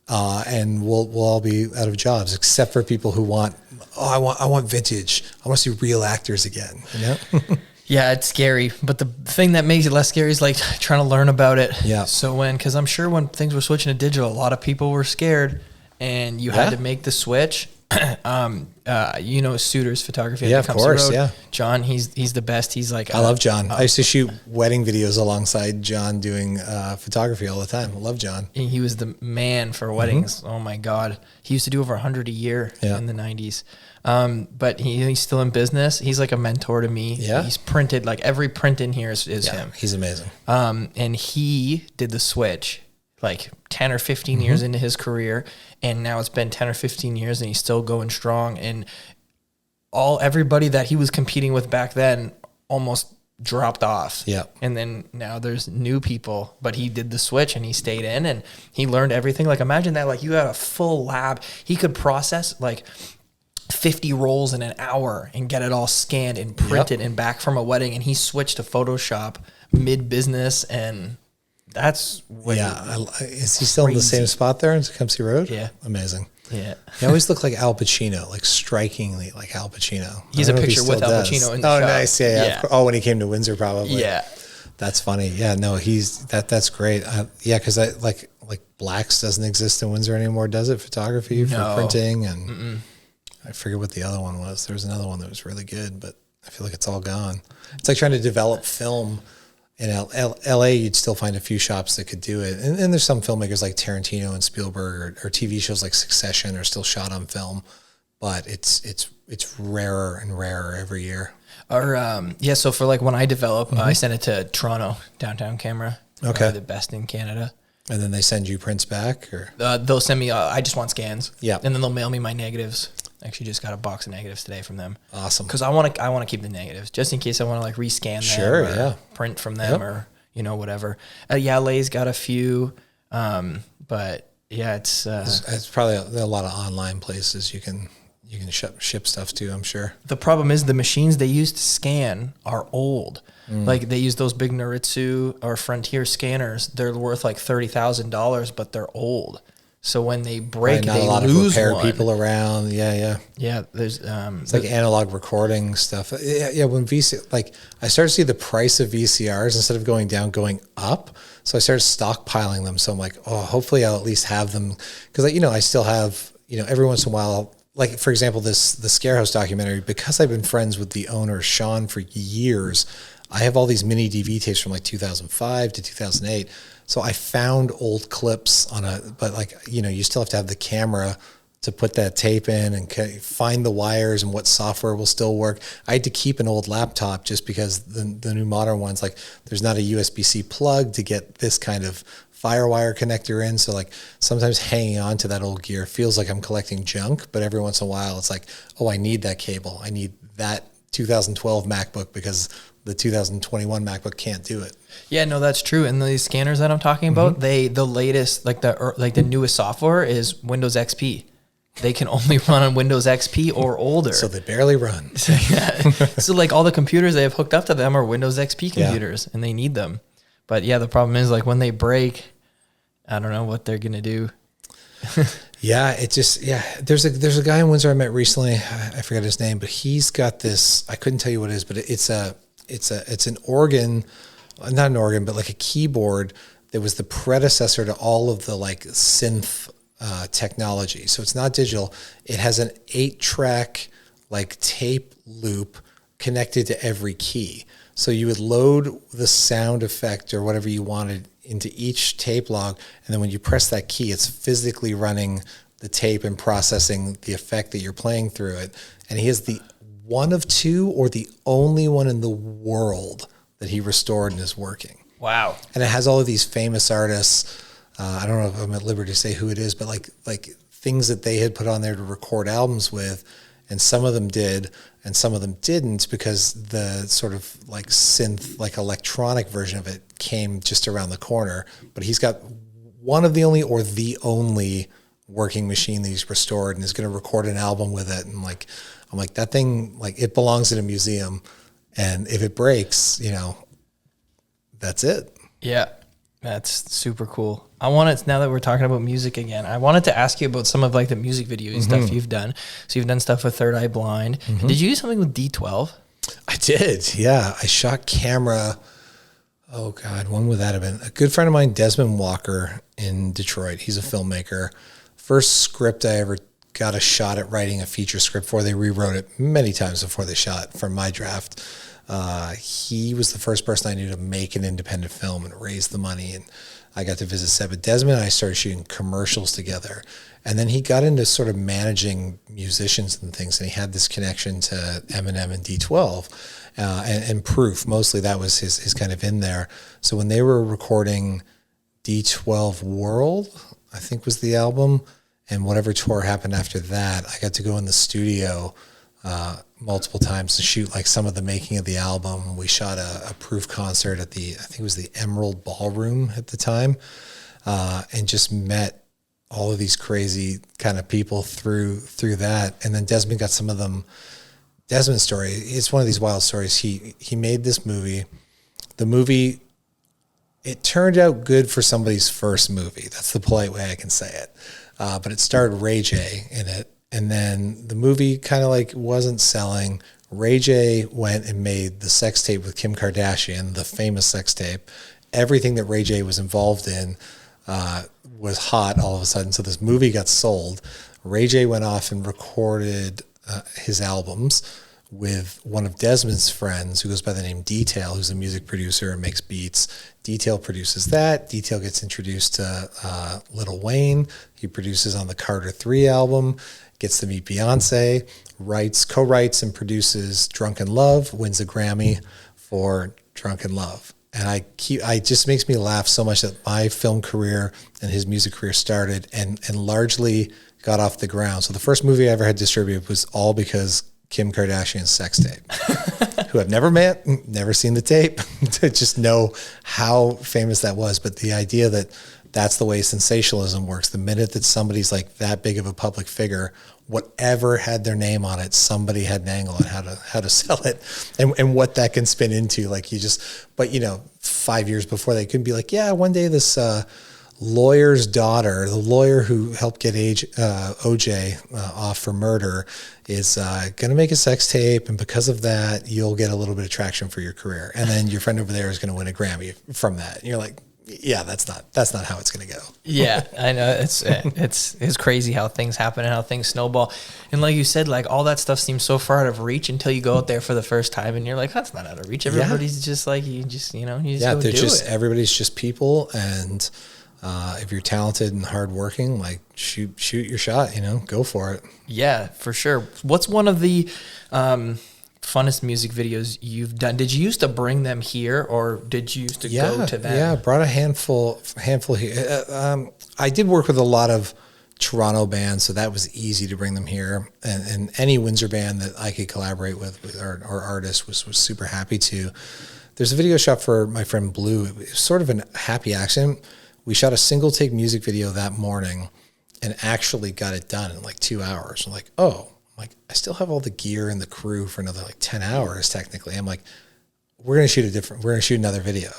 And we'll all be out of jobs, except for people who want, I want vintage. I want to see real actors again. You know? Yeah, it's scary. But the thing that makes it less scary is like trying to learn about it. Yeah. So because I'm sure when things were switching to digital, a lot of people were scared and you had to make the switch. Suitors Photography. Yeah, of course. Yeah. John, he's the best. He's like, I love John. I used to shoot wedding videos alongside John doing photography all the time. I love John. He was the man for weddings. Oh my God. He used to do over 100 a year in the 90s. But he's still in business. He's like a mentor to me. Yeah. He's printed, like every print in here is him. He's amazing. And he did the switch like 10 or 15 years into his career. And now it's been 10 or 15 years and he's still going strong. And everybody that he was competing with back then almost dropped off. Yeah. And then now there's new people, but he did the switch and he stayed in and he learned everything. Like imagine that, like you had a full lab. He could process like 50 rolls in an hour and get it all scanned and printed and back from a wedding. And he switched to Photoshop mid-business, and that's what is he still in the same spot there in Tecumseh Road? Yeah. Amazing. Yeah. He always looked like Al Pacino, like strikingly like Al Pacino. He's a picture with Al Pacino in the shot. Nice. Yeah. Oh, when he came to Windsor, probably. Yeah. That's funny. Yeah, no, that's great. Because I like Blacks doesn't exist in Windsor anymore, does it? Photography for printing, and I forget what the other one was. There was another one that was really good, but I feel like it's all gone. It's like trying to develop film in LA. You'd still find a few shops that could do it, and there's some filmmakers like Tarantino and Spielberg, or TV shows like Succession are still shot on film, but it's rarer and rarer every year. So for like when I develop, I send it to Toronto Downtown Camera. Okay. The best in Canada. And then they send you prints back, or they'll send me. I just want scans. Yeah. And then they'll mail me my negatives. Actually, just got a box of negatives today from them. Awesome. Because I want to keep the negatives just in case I want to like rescan them. Sure. Or print from them or whatever. LA's got a few, but yeah, it's probably a lot of online places you can ship stuff to, I'm sure. The problem is the machines they use to scan are old. Like they use those big Noritsu or Frontier scanners. They're worth like $30,000, but they're old. So when they break, not they a lot lose of repair one. people around. Yeah. There's it's like analog recording stuff. Yeah. When I started to see the price of VCRs instead of going down, going up. So I started stockpiling them. So I'm like, oh, hopefully I'll at least have them, because I still have every once in a while. Like, for example, the Scarehouse documentary, because I've been friends with the owner, Sean, for years, I have all these mini DV tapes from like 2005 to 2008. So I found old clips but you still have to have the camera to put that tape in and find the wires and what software will still work. I had to keep an old laptop just because the new modern ones, like there's not a USB-C plug to get this kind of FireWire connector in. So like sometimes hanging on to that old gear feels like I'm collecting junk, but every once in a while it's like, oh, I need that cable. I need that 2012 MacBook because the 2021 MacBook can't do it. Yeah, no, that's true. And these scanners that I'm talking about, the latest, like the newest software is Windows XP. They can only run on Windows XP or older. So they barely run. So like all the computers they have hooked up to them are Windows XP computers, and they need them. But yeah, the problem is like when they break, I don't know what they're gonna do. There's a guy in Windsor I met recently. I forgot his name, but he's got this. I couldn't tell you what it is, but it's an organ, not an organ, but like a keyboard that was the predecessor to all of the like synth technology. So it's not digital. It has an 8-track like tape loop connected to every key. So you would load the sound effect or whatever you wanted into each tape log, and then when you press that key, it's physically running the tape and processing the effect that you're playing through it. And he is the one of two or the only one in the world that he restored and is working. Wow. And it has all of these famous artists. I don't know if I'm at liberty to say who it is, but like things that they had put on there to record albums with, and some of them did and some of them didn't, because the sort of like synth, like electronic version of it came just around the corner. But he's got one of the only or the only working machine that he's restored, and is going to record an album with it. And I'm like, that thing, like it belongs in a museum, and if it breaks, that's it. Yeah. That's super cool. Now that we're talking about music again, I wanted to ask you about some of like the music video stuff you've done. So you've done stuff with Third Eye Blind. Did you do something with D12? I I did. Yeah. I shot camera. Oh God. When would that have been? A good friend of mine, Desmond Walker in Detroit. He's a filmmaker. First script I ever got a shot at writing a feature script for. They rewrote it many times before they shot from my draft. He was the first person I knew to make an independent film and raise the money. And I got to visit set. But Desmond and I started shooting commercials together. And then he got into sort of managing musicians and things. And he had this connection to Eminem and D12 and Proof. Mostly that was his kind of in there. So when they were recording D12 World, I think was the album, and whatever tour happened after that, I got to go in the studio multiple times to shoot like some of the making of the album. We shot a Proof concert at I think it was the Emerald Ballroom at the time, and just met all of these crazy kind of people through that. And then Desmond got some of them. Desmond's story, it's one of these wild stories. He made this movie. The movie, it turned out good for somebody's first movie. That's the polite way I can say it. But it starred Ray J in it. And then the movie kind of like wasn't selling. Ray J went and made the sex tape with Kim Kardashian, the famous sex tape. Everything that Ray J was involved in was hot all of a sudden. So this movie got sold. Ray J went off and recorded his albums with one of Desmond's friends who goes by the name Detail, who's a music producer and makes beats. Detail produces that. Detail gets introduced to Lil Wayne. He produces on the Carter 3 album, gets to meet Beyonce, co-writes and produces Drunken Love, wins a Grammy for Drunken Love. And I just makes me laugh so much that my film career and his music career started and largely got off the ground. So the first movie I ever had distributed was all because Kim Kardashian's sex tape, who I've never met, never seen the tape, to just know how famous that was. But the idea that that's the way sensationalism works, the minute that somebody's like that big of a public figure, whatever had their name on it, somebody had an angle on how to sell it and what that can spin into. Like but 5 years before they could be like, yeah, one day this lawyer's daughter, the lawyer who helped get OJ off for murder, is going to make a sex tape, and because of that, you'll get a little bit of traction for your career, and then your friend over there is going to win a Grammy from that. And you're like, yeah, that's not how it's going to go. Yeah, I know. It's crazy how things happen and how things snowball. And like you said, like all that stuff seems so far out of reach until you go out there for the first time and you're like, that's not out of reach. Everybody's just like, you just go do it. Everybody's just people, and if you're talented and hardworking, like shoot your shot, go for it. Yeah, for sure. What's one of the funnest music videos you've done? Did you used to bring them here, or did you used to go to them? Yeah, I brought a handful here. I did work with a lot of Toronto bands, so that was easy to bring them here. And any Windsor band that I could collaborate with or artist was super happy to. There's a video shot for my friend Blue. It was sort of a happy accident. We shot a single take music video that morning and actually got it done in like 2 hours. I'm like, I still have all the gear and the crew for another like 10 hours technically. I'm like, we're going to shoot another video.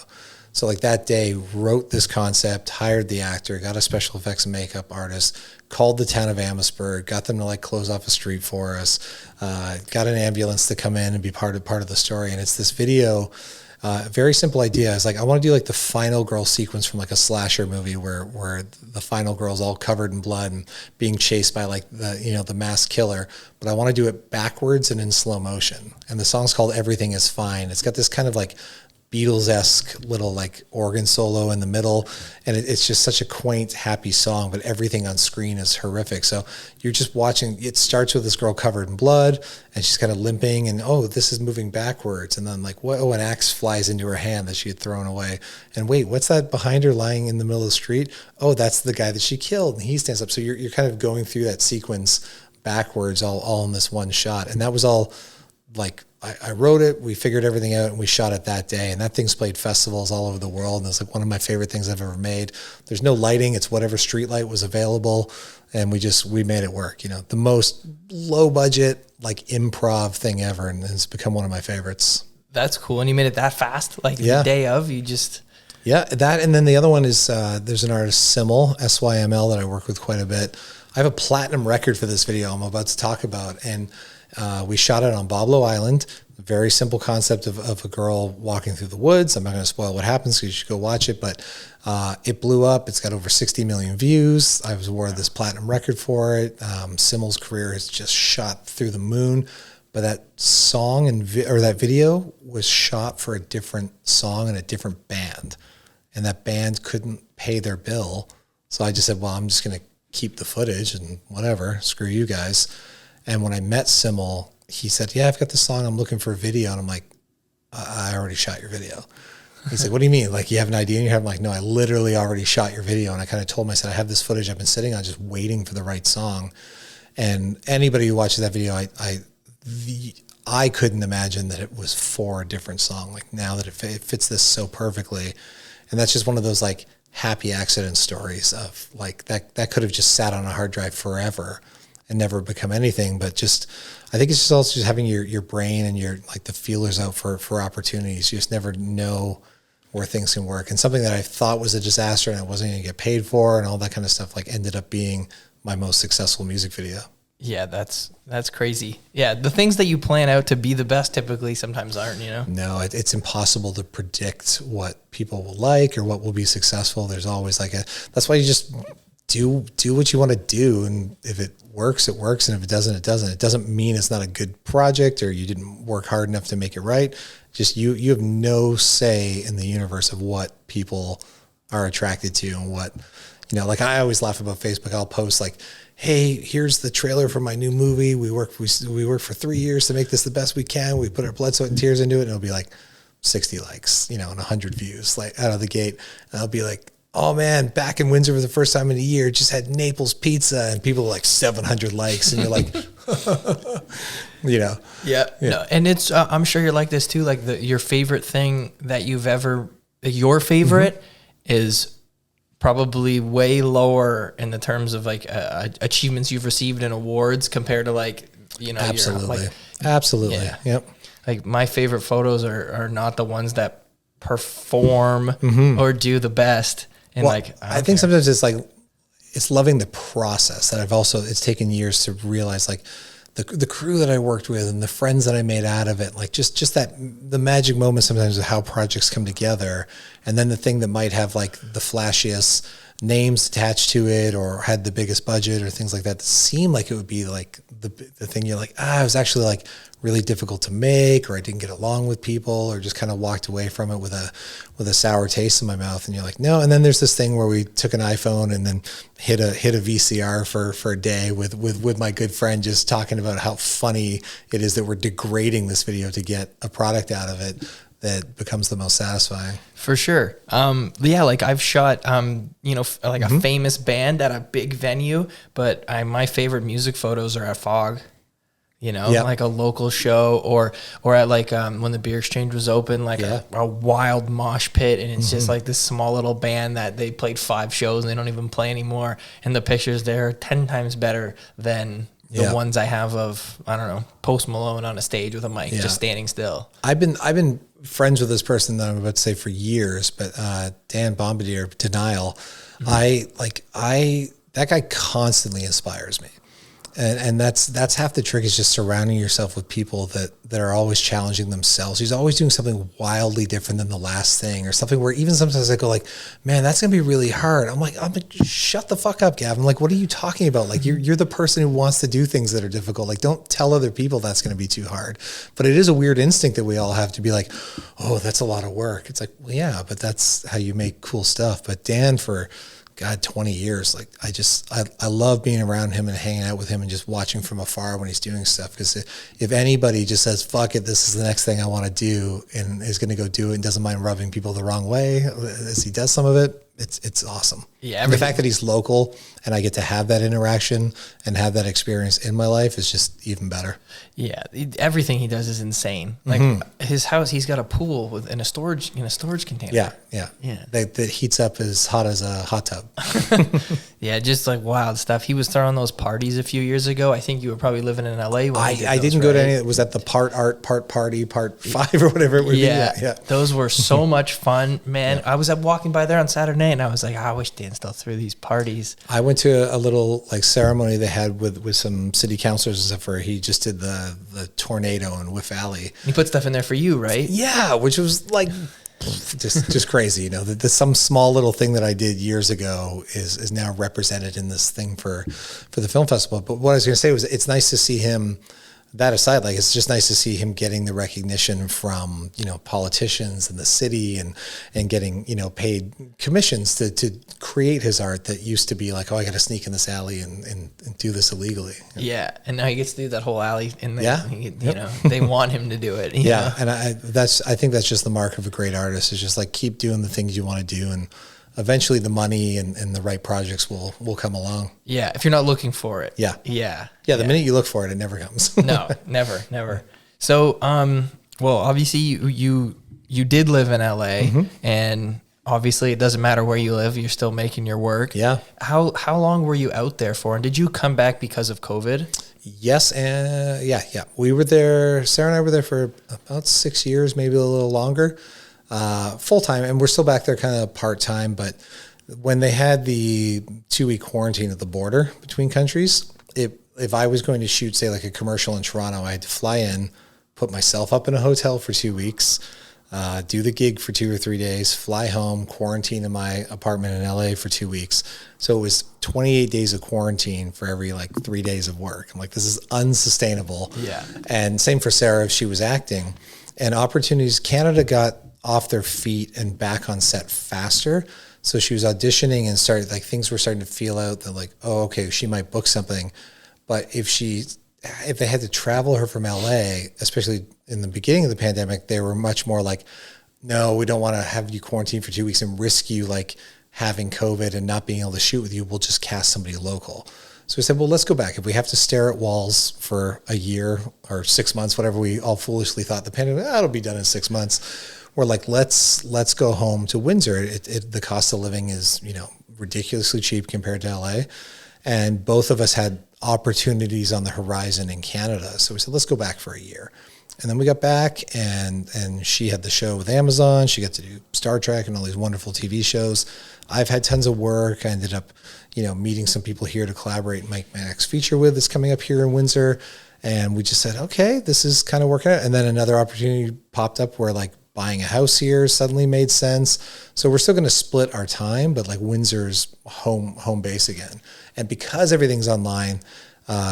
So like that day, wrote this concept, hired the actor, got a special effects and makeup artist, called the town of Amherstburg, got them to like close off a street for us, got an ambulance to come in and be part of the story. And it's this video. Very simple idea. It's like, I want to do like the final girl sequence from like a slasher movie where the final girl's all covered in blood and being chased by like the masked killer, but I want to do it backwards and in slow motion. And the song's called Everything Is Fine. It's got this kind of like Beatles-esque little like organ solo in the middle, and it's just such a quaint, happy song, but everything on screen is horrific. So you're just watching, it starts with this girl covered in blood, and she's kind of limping, and this is moving backwards, and then like, an axe flies into her hand that she had thrown away, and wait, what's that behind her lying in the middle of the street? Oh, that's the guy that she killed, and he stands up. So you're kind of going through that sequence backwards, all in this one shot, and that was all like, I wrote it, we figured everything out, and we shot it that day. And that thing's played festivals all over the world. And it's like one of my favorite things I've ever made. There's no lighting. It's whatever street light was available. And we made it work. The most low budget, like improv thing ever. And it's become one of my favorites. That's cool. And you made it that fast? Like the day of, you just... Yeah, that. And then the other one is, there's an artist, Syml, SYML, that I work with quite a bit. I have a platinum record for this video I'm about to talk about. And we shot it on Boblo Island. Very simple concept of a girl walking through the woods. I'm not going to spoil what happens because you should go watch it, but it blew up. It's got over 60 million views. I was awarded this platinum record for it. Simmel's career has just shot through the moon, but that song or that video was shot for a different song and a different band, and that band couldn't pay their bill. So I just said, well, I'm just going to keep the footage and whatever, screw you guys. And when I met Simmel, he said, yeah, I've got this song. I'm looking for a video. And I'm like, I already shot your video. He's like, what do you mean? Like, you have an idea in your head? I'm like, no, I literally already shot your video. And I kind of told him, I said, I have this footage I've been sitting on just waiting for the right song. And anybody who watches that video, I couldn't imagine that it was for a different song. Like, now that it fits this so perfectly. And that's just one of those like happy accident stories of like that could have just sat on a hard drive forever and never become anything. But just, I think it's just also just having your brain and your like the feelers out for opportunities. You just never know where things can work. And something that I thought was a disaster and I wasn't going to get paid for and all that kind of stuff, like ended up being my most successful music video. Yeah, that's crazy. Yeah, the things that you plan out to be the best typically sometimes aren't, you know? No, it's impossible to predict what people will like or what will be successful. There's always like that's why you just do what you want to do. And if it works, it works. And if it doesn't, it doesn't. It doesn't mean it's not a good project or you didn't work hard enough to make it right. Just you have no say in the universe of what people are attracted to and what, you know, like I always laugh about Facebook. I'll post like, hey, here's the trailer for my new movie. We worked for 3 years to make this the best we can. We put our blood, sweat, and tears into it. And it'll be like 60 likes, you know, and 100 views like out of the gate. And I'll be like, oh man, back in Windsor for the first time in a year, just had Naples pizza, and people are like 700 likes. And you're like, you know. Yeah. No, and it's, I'm sure you're like this too. Like your favorite thing that you've ever, your favorite is probably way lower in the terms of like achievements you've received in awards compared to like, you know, absolutely. Absolutely. Yeah. Yep. Like my favorite photos are not the ones that perform or do the best. And well, like, I think sometimes it's like, it's loving the process that it's taken years to realize like the crew that I worked with and the friends that I made out of it, like just that the magic moment sometimes of how projects come together. And then the thing that might have like the flashiest names attached to it or had the biggest budget or things like that seem like it would be like the thing you're like, it was actually like really difficult to make, or I didn't get along with people, or just kind of walked away from it with a sour taste in my mouth. And you're like, no. And then there's this thing where we took an iPhone and then hit a VCR for a day with my good friend, just talking about how funny it is that we're degrading this video to get a product out of it that becomes the most satisfying. For sure. Yeah, like I've shot, you know, like a famous band at a big venue, but my favorite music photos are at Fog, you know, like a local show or at like, when the Beer Exchange was open, like a wild mosh pit. And it's just like this small little band that they played 5 shows and they don't even play anymore. And the pictures there are 10 times better than the ones I have of, I don't know, Post Malone on a stage with a mic, just standing still. I've been friends with this person that I'm about to say for years, but Dan Bombardier, Denial, that guy constantly inspires me. And that's half the trick, is just surrounding yourself with people that are always challenging themselves. He's always doing something wildly different than the last thing, or something where even sometimes I go like, man, that's going to be really hard. I'm like, shut the fuck up, Gavin. Like, what are you talking about? Like, you're the person who wants to do things that are difficult. Like, don't tell other people that's going to be too hard. But it is a weird instinct that we all have to be like, oh, that's a lot of work. It's like, well, yeah, but that's how you make cool stuff. But Dan, for 20 years. Like I love being around him and hanging out with him and just watching from afar when he's doing stuff. Because if anybody just says, fuck it, this is the next thing I want to do, and is going to go do it and doesn't mind rubbing people the wrong way as he does some of it, it's awesome. Yeah. And the fact that he's local and I get to have that interaction and have that experience in my life is just even better. Yeah. Everything he does is insane. Like his house, he's got a pool in a storage container. Yeah. That heats up as hot as a hot tub. Yeah. Just like wild stuff. He was throwing those parties a few years ago. I think you were probably living in LA when I didn't go to any. It was at the part art, part party, part 5 or whatever it would be. Yeah. Those were so much fun, man. I was walking by there on Saturday night. night, and I was like, I wish Dan still threw these parties. I went to a little like ceremony they had with some city councilors and stuff where he just did the tornado in Whiff Alley. He put stuff in there for you, right? Yeah, which was like just crazy, you know, that some small little thing that I did years ago is now represented in this thing for the film festival. But what I was going to say was it's nice to see him. That aside, like it's just nice to see him getting the recognition from, you know, politicians in the city and getting, you know, paid commissions to create his art that used to be like, oh, I got to sneak in this alley and do this illegally. Yeah, and now he gets to do that whole alley in there. Yeah, you know, they want him to do it. Yeah, and I think that's just the mark of a great artist is just like keep doing the things you want to do, and eventually the money and the right projects will come along. Yeah, if you're not looking for it. Yeah. Yeah. Yeah, the minute you look for it, it never comes. No, never. So, well, obviously you did live in LA, and obviously it doesn't matter where you live, you're still making your work. Yeah. How long were you out there for? And did you come back because of COVID? Yes, and yeah. We were there, Sarah and I were there for about 6 years, maybe a little longer. Full time, and we're still back there kind of part time. But when they had the 2-week quarantine at the border between countries, if I was going to shoot, say, like a commercial in Toronto, I had to fly in, put myself up in a hotel for 2 weeks, do the gig for 2 or 3 days, fly home, quarantine in my apartment in LA for 2 weeks. So it was 28 days of quarantine for every like 3 days of work. I'm like, this is unsustainable. Yeah. And same for Sarah if she was acting. And opportunities, Canada got off their feet and back on set faster. So she was auditioning and started like things were starting to feel out that like, oh, okay, she might book something. But if they had to travel her from LA, especially in the beginning of the pandemic, they were much more like, no, we don't want to have you quarantine for 2 weeks and risk you like having COVID and not being able to shoot with you. We'll just cast somebody local. So we said, well, let's go back. If we have to stare at walls for a year or 6 months, whatever we all foolishly thought the pandemic, it'll be done in 6 months. We're like, let's go home to Windsor. The cost of living is, you know, ridiculously cheap compared to LA. And both of us had opportunities on the horizon in Canada. So we said, let's go back for a year. And then we got back and she had the show with Amazon. She got to do Star Trek and all these wonderful TV shows. I've had tons of work. I ended up, you know, meeting some people here to collaborate and make my next feature with that's coming up here in Windsor. And we just said, okay, this is kind of working out. And then another opportunity popped up where like buying a house here suddenly made sense. So we're still going to split our time, but like Windsor's home base again. And because everything's online,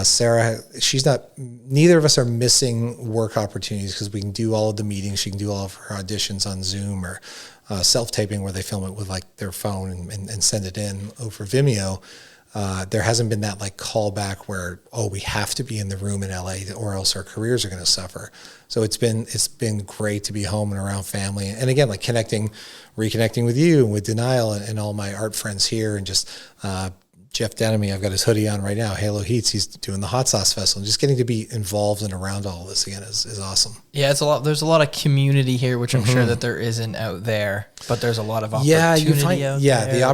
Sarah, neither of us are missing work opportunities because we can do all of the meetings. She can do all of her auditions on Zoom or self-taping where they film it with like their phone and send it in over Vimeo. There hasn't been that like callback where, oh, we have to be in the room in LA or else our careers are going to suffer. So it's been great to be home and around family. And again, like reconnecting with you and with Denial and all my art friends here and just, Jeff Denemy, I've got his hoodie on right now. Halo Heats, he's doing the Hot Sauce Festival. Just getting to be involved and around all this again is awesome. Yeah, there's a lot of community here, which I'm sure that there isn't out there, but there's a lot of opportunity out there.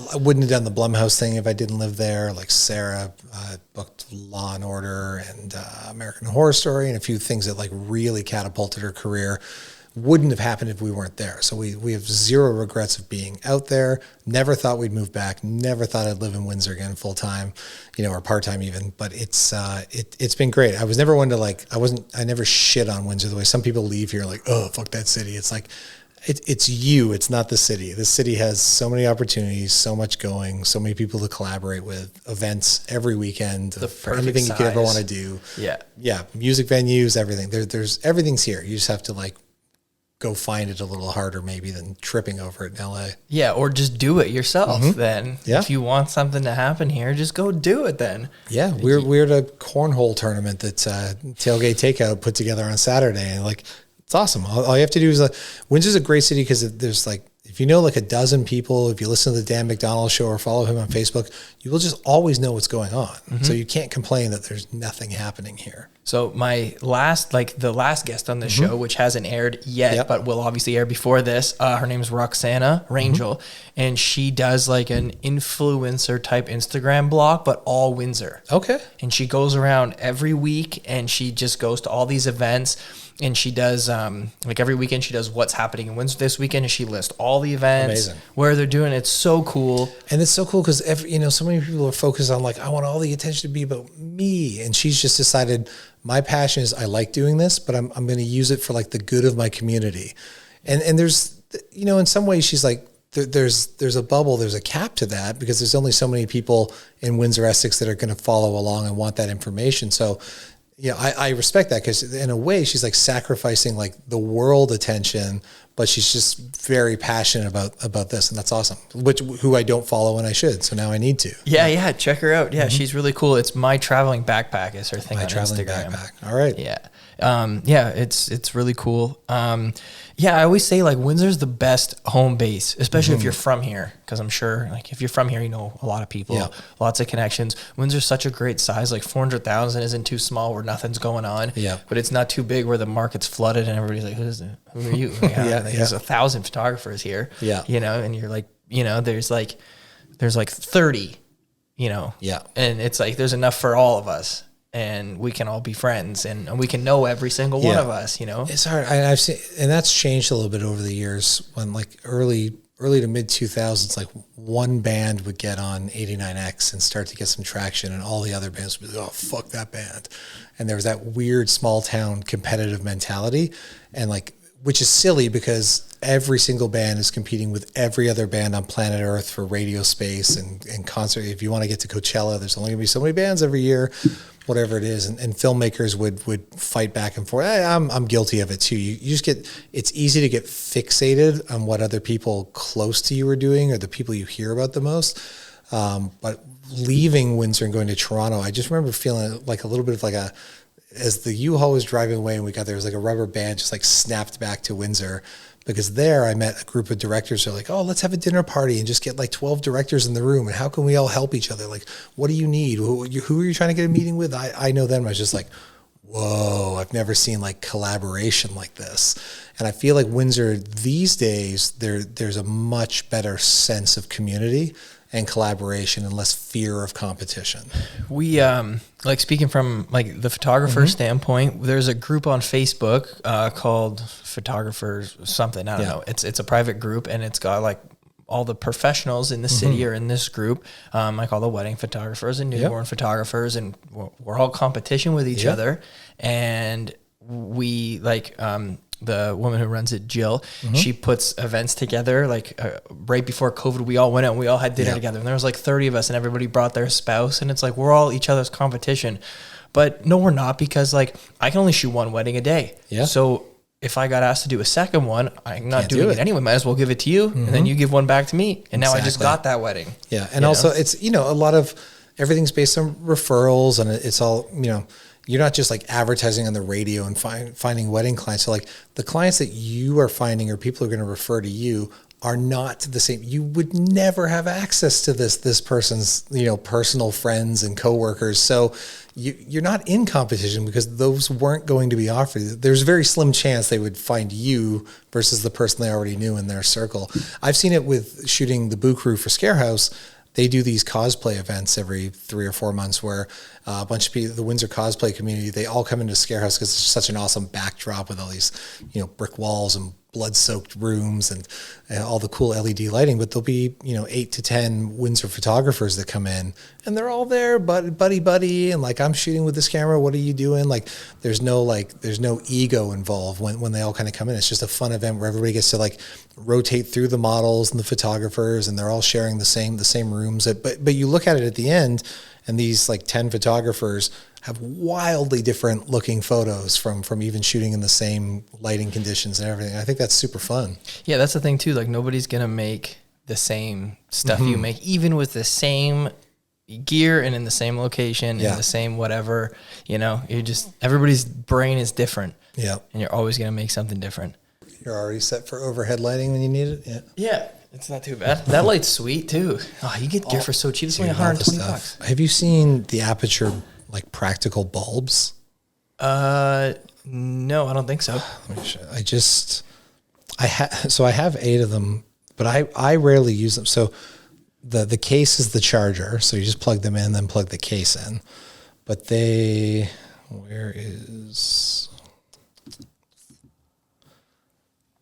I wouldn't have done the Blumhouse thing if I didn't live there. Like Sarah booked Law and Order and American Horror Story and a few things that like really catapulted her career. Wouldn't have happened if we weren't there. So we have zero regrets of being out there. Never thought we'd move back. Never thought I'd live in Windsor again full time, you know, or part time even. But it's been great. I was never one to like. I never shit on Windsor the way some people leave here like, oh, fuck that city. It's like it's you. It's not the city. The city has so many opportunities, so much going, so many people to collaborate with, events every weekend, for anything you could ever want to do. Yeah, music venues, everything. There's everything's here. You just have to like go find it a little harder maybe than tripping over it in LA. Yeah, or just do it yourself then. Yeah. If you want something to happen here, just go do it then. Yeah, we're at a cornhole tournament that Tailgate Takeout put together on Saturday. And like, it's awesome. All you have to do is Windsor's a great city because there's like, if you know like a dozen people, if you listen to the Dan McDonald Show or follow him on Facebook, you will just always know what's going on. So you can't complain that there's nothing happening here. So the last guest on the show, which hasn't aired yet, but will obviously air before this, her name's Roxana Rangel, and she does like an influencer type Instagram blog, but all Windsor. Okay. And she goes around every week and she just goes to all these events. and she does like every weekend she does what's happening in Windsor this weekend, and she lists all the events, where they're doing. It's so cool. And it's so cool because so many people are focused on like, I want all the attention to be about me, and she's just decided my passion is I like doing this, but I'm going to use it for like the good of my community. And there's, in some ways she's like, there's a bubble, there's a cap to that, because there's only so many people in Windsor-Essex that are going to follow along and want that information. So, I respect that, because in a way she's like sacrificing like the world attention, but she's just very passionate about this, and that's awesome. Who I don't follow, and I should, so now I need to. Yeah, check her out. Yeah, she's really cool. It's My Traveling Backpack is her thing on Instagram. Backpack. All right. Yeah. It's really cool. I always say like Windsor's the best home base, especially if you're from here, because I'm sure like if you're from here, you know a lot of people, lots of connections. Windsor's such a great size, like 400,000 isn't too small where nothing's going on, but it's not too big where the market's flooded and everybody's like, who are you? There's 1,000 photographers here, and you're like, there's like 30, and it's like there's enough for all of us. And we can all be friends, and we can know every single one of us, It's hard. I've seen, and that's changed a little bit over the years, when like early to mid 2000s, like one band would get on 89X and start to get some traction, and all the other bands would be like, oh, fuck that band. And there was that weird small town competitive mentality, and like, which is silly because every single band is competing with every other band on planet Earth for radio space and concert. If you want to get to Coachella, there's only gonna be so many bands every year, whatever it is. And filmmakers would fight back and forth. I'm guilty of it too. You just it's easy to get fixated on what other people close to you are doing, or the people you hear about the most. But leaving Windsor and going to Toronto, I just remember feeling like a little bit of like as the U-Haul was driving away and we got there, was like a rubber band just like snapped back to Windsor, because there I met a group of directors who are like, oh, let's have a dinner party and just get like 12 directors in the room. And how can we all help each other? Like, what do you need? Who are you trying to get a meeting with? I know them. I was just like, whoa, I've never seen like collaboration like this. And I feel like Windsor these days, there's a much better sense of community and collaboration and less fear of competition. We, like speaking from like the photographer standpoint, there's a group on Facebook called Photographers something. I don't know. It's a private group, and it's got like all the professionals in the city are in this group, like all the wedding photographers and newborn photographers, and we're all competition with each other. And we like, the woman who runs it, Jill, she puts events together. Like right before COVID, we all went out and we all had dinner together, and there was like 30 of us, and everybody brought their spouse, and it's like we're all each other's competition. But no, we're not, because like I can only shoot one wedding a day. So if I got asked to do a second one, I'm not doing it anyway. Might as well give it to you, and then you give one back to me, and now I just got that wedding. And also it's a lot of everything's based on referrals, and it's all you're not just like advertising on the radio and finding wedding clients. So like the clients that you are finding, or people are going to refer to you, are not the same. You would never have access to this person's, personal friends and coworkers. So you're not in competition, because those weren't going to be offered. There's a very slim chance they would find you versus the person they already knew in their circle. I've seen it with shooting the Boo Crew for Scarehouse. They do these cosplay events every 3 or 4 months, where a bunch of people, the Windsor cosplay community, they all come into Scarehouse because it's such an awesome backdrop with all these, brick walls and blood-soaked rooms and all the cool LED lighting. But there'll be, 8 to 10 Windsor photographers that come in, and they're all there, buddy, and like, I'm shooting with this camera. What are you doing? Like, there's no ego involved when they all kind of come in. It's just a fun event where everybody gets to like rotate through the models and the photographers, and they're all sharing the same rooms. But you look at it at the end, and these like 10 photographers have wildly different looking photos from even shooting in the same lighting conditions and everything. I think that's super fun. Yeah, that's the thing too. Like nobody's going to make the same stuff you make, even with the same gear and in the same location and the same whatever, you're just, everybody's brain is different. Yeah. And you're always going to make something different. You're already set for overhead lighting when you need it. Yeah. Yeah. It's not too bad. That light's sweet too. Oh, you get gear for so cheap. It's only $120. Have you seen the Aperture like practical bulbs? No, I don't think so. Let me show you. I have 8 of them, but I rarely use them. So the case is the charger, so you just plug them in, then plug the case in. But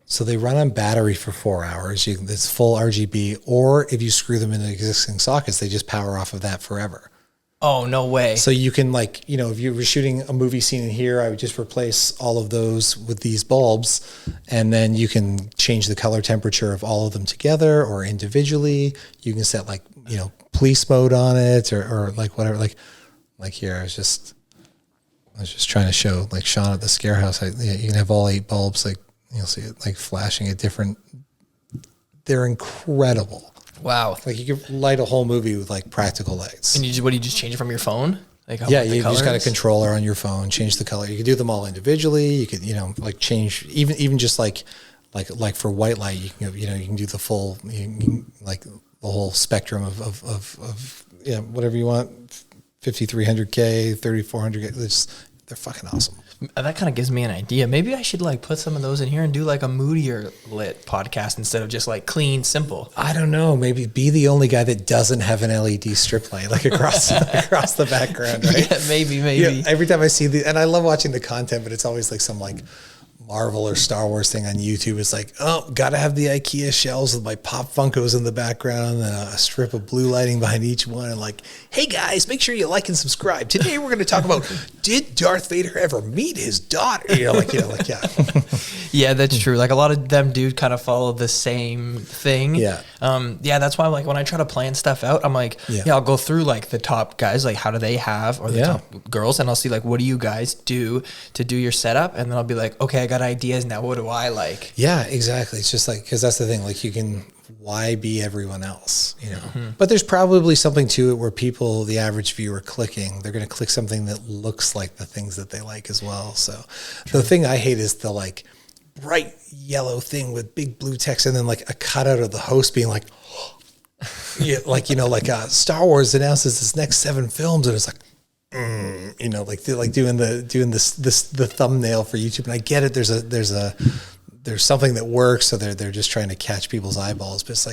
So they run on battery for 4 hours. It's full RGB, or if you screw them into existing sockets, they just power off of that forever. Oh, no way. So you can if you were shooting a movie scene in here, I would just replace all of those with these bulbs, and then you can change the color temperature of all of them together or individually. You can set police mode on it or whatever. Like here, I was just trying to show Sean at the Scarehouse. You can have all 8 bulbs. You'll see it flashing at different. They're incredible. Wow. You could light a whole movie with practical lights. And you just change it from your phone? You just got a controller on your phone, change the color. You could do them all individually. You could, change even just like for white light, you can do the full, the whole spectrum of whatever you want, 5300K, 3400K. They're fucking awesome. That kind of gives me an idea. Maybe I should put some of those in here and do a moodier lit podcast instead of just clean, simple. I don't know. Maybe be the only guy that doesn't have an LED strip light across the background, right? Yeah, maybe. Every time I see and I love watching the content, but it's always some Marvel or Star Wars thing on YouTube. It's gotta have the IKEA shelves with my Pop Funkos in the background and a strip of blue lighting behind each one. And hey guys, make sure you like and subscribe. Today we're going to talk about, did Darth Vader ever meet his daughter? Yeah. Yeah, that's true. A lot of them do kind of follow the same thing. Yeah. That's why when I try to plan stuff out, I'm I'll go through the top guys, how do they have, or the top girls, and I'll see what do you guys do to do your setup, and then I'll be okay, I got ideas now. What do I like? Yeah, exactly. It's just because that's the thing. You can, why be everyone else? But there's probably something to it where people, the average viewer, they're going to click something that looks like the things that they like as well. So the thing I hate is the bright yellow thing with big blue text, and then a cutout of the host being Star Wars announces its next 7 films, and it's doing the thumbnail for YouTube. And I get it. There's something that works. So they're just trying to catch people's eyeballs, but it's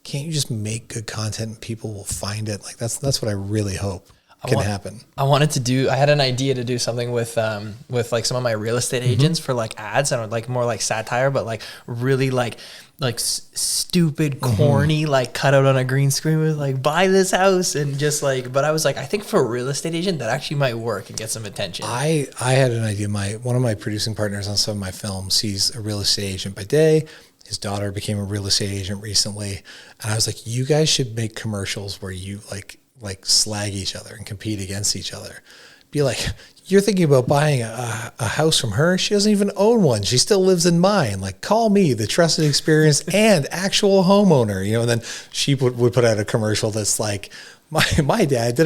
can't you just make good content and people will find it? That's what I really hope can happen. I had an idea to do something with some of my real estate agents for ads and more satire, but really stupid, corny, cut out on a green screen with buy this house and just but I was I think for a real estate agent that actually might work and get some attention. I had an idea. One of my producing partners on some of my films, he's a real estate agent by day. His daughter became a real estate agent recently. And I was you guys should make commercials where you slag each other and compete against each other. Be you're thinking about buying a house from her. She doesn't even own one. She still lives in mine. Call me, the trusted experience and actual homeowner, and then she would put out a commercial that's my dad,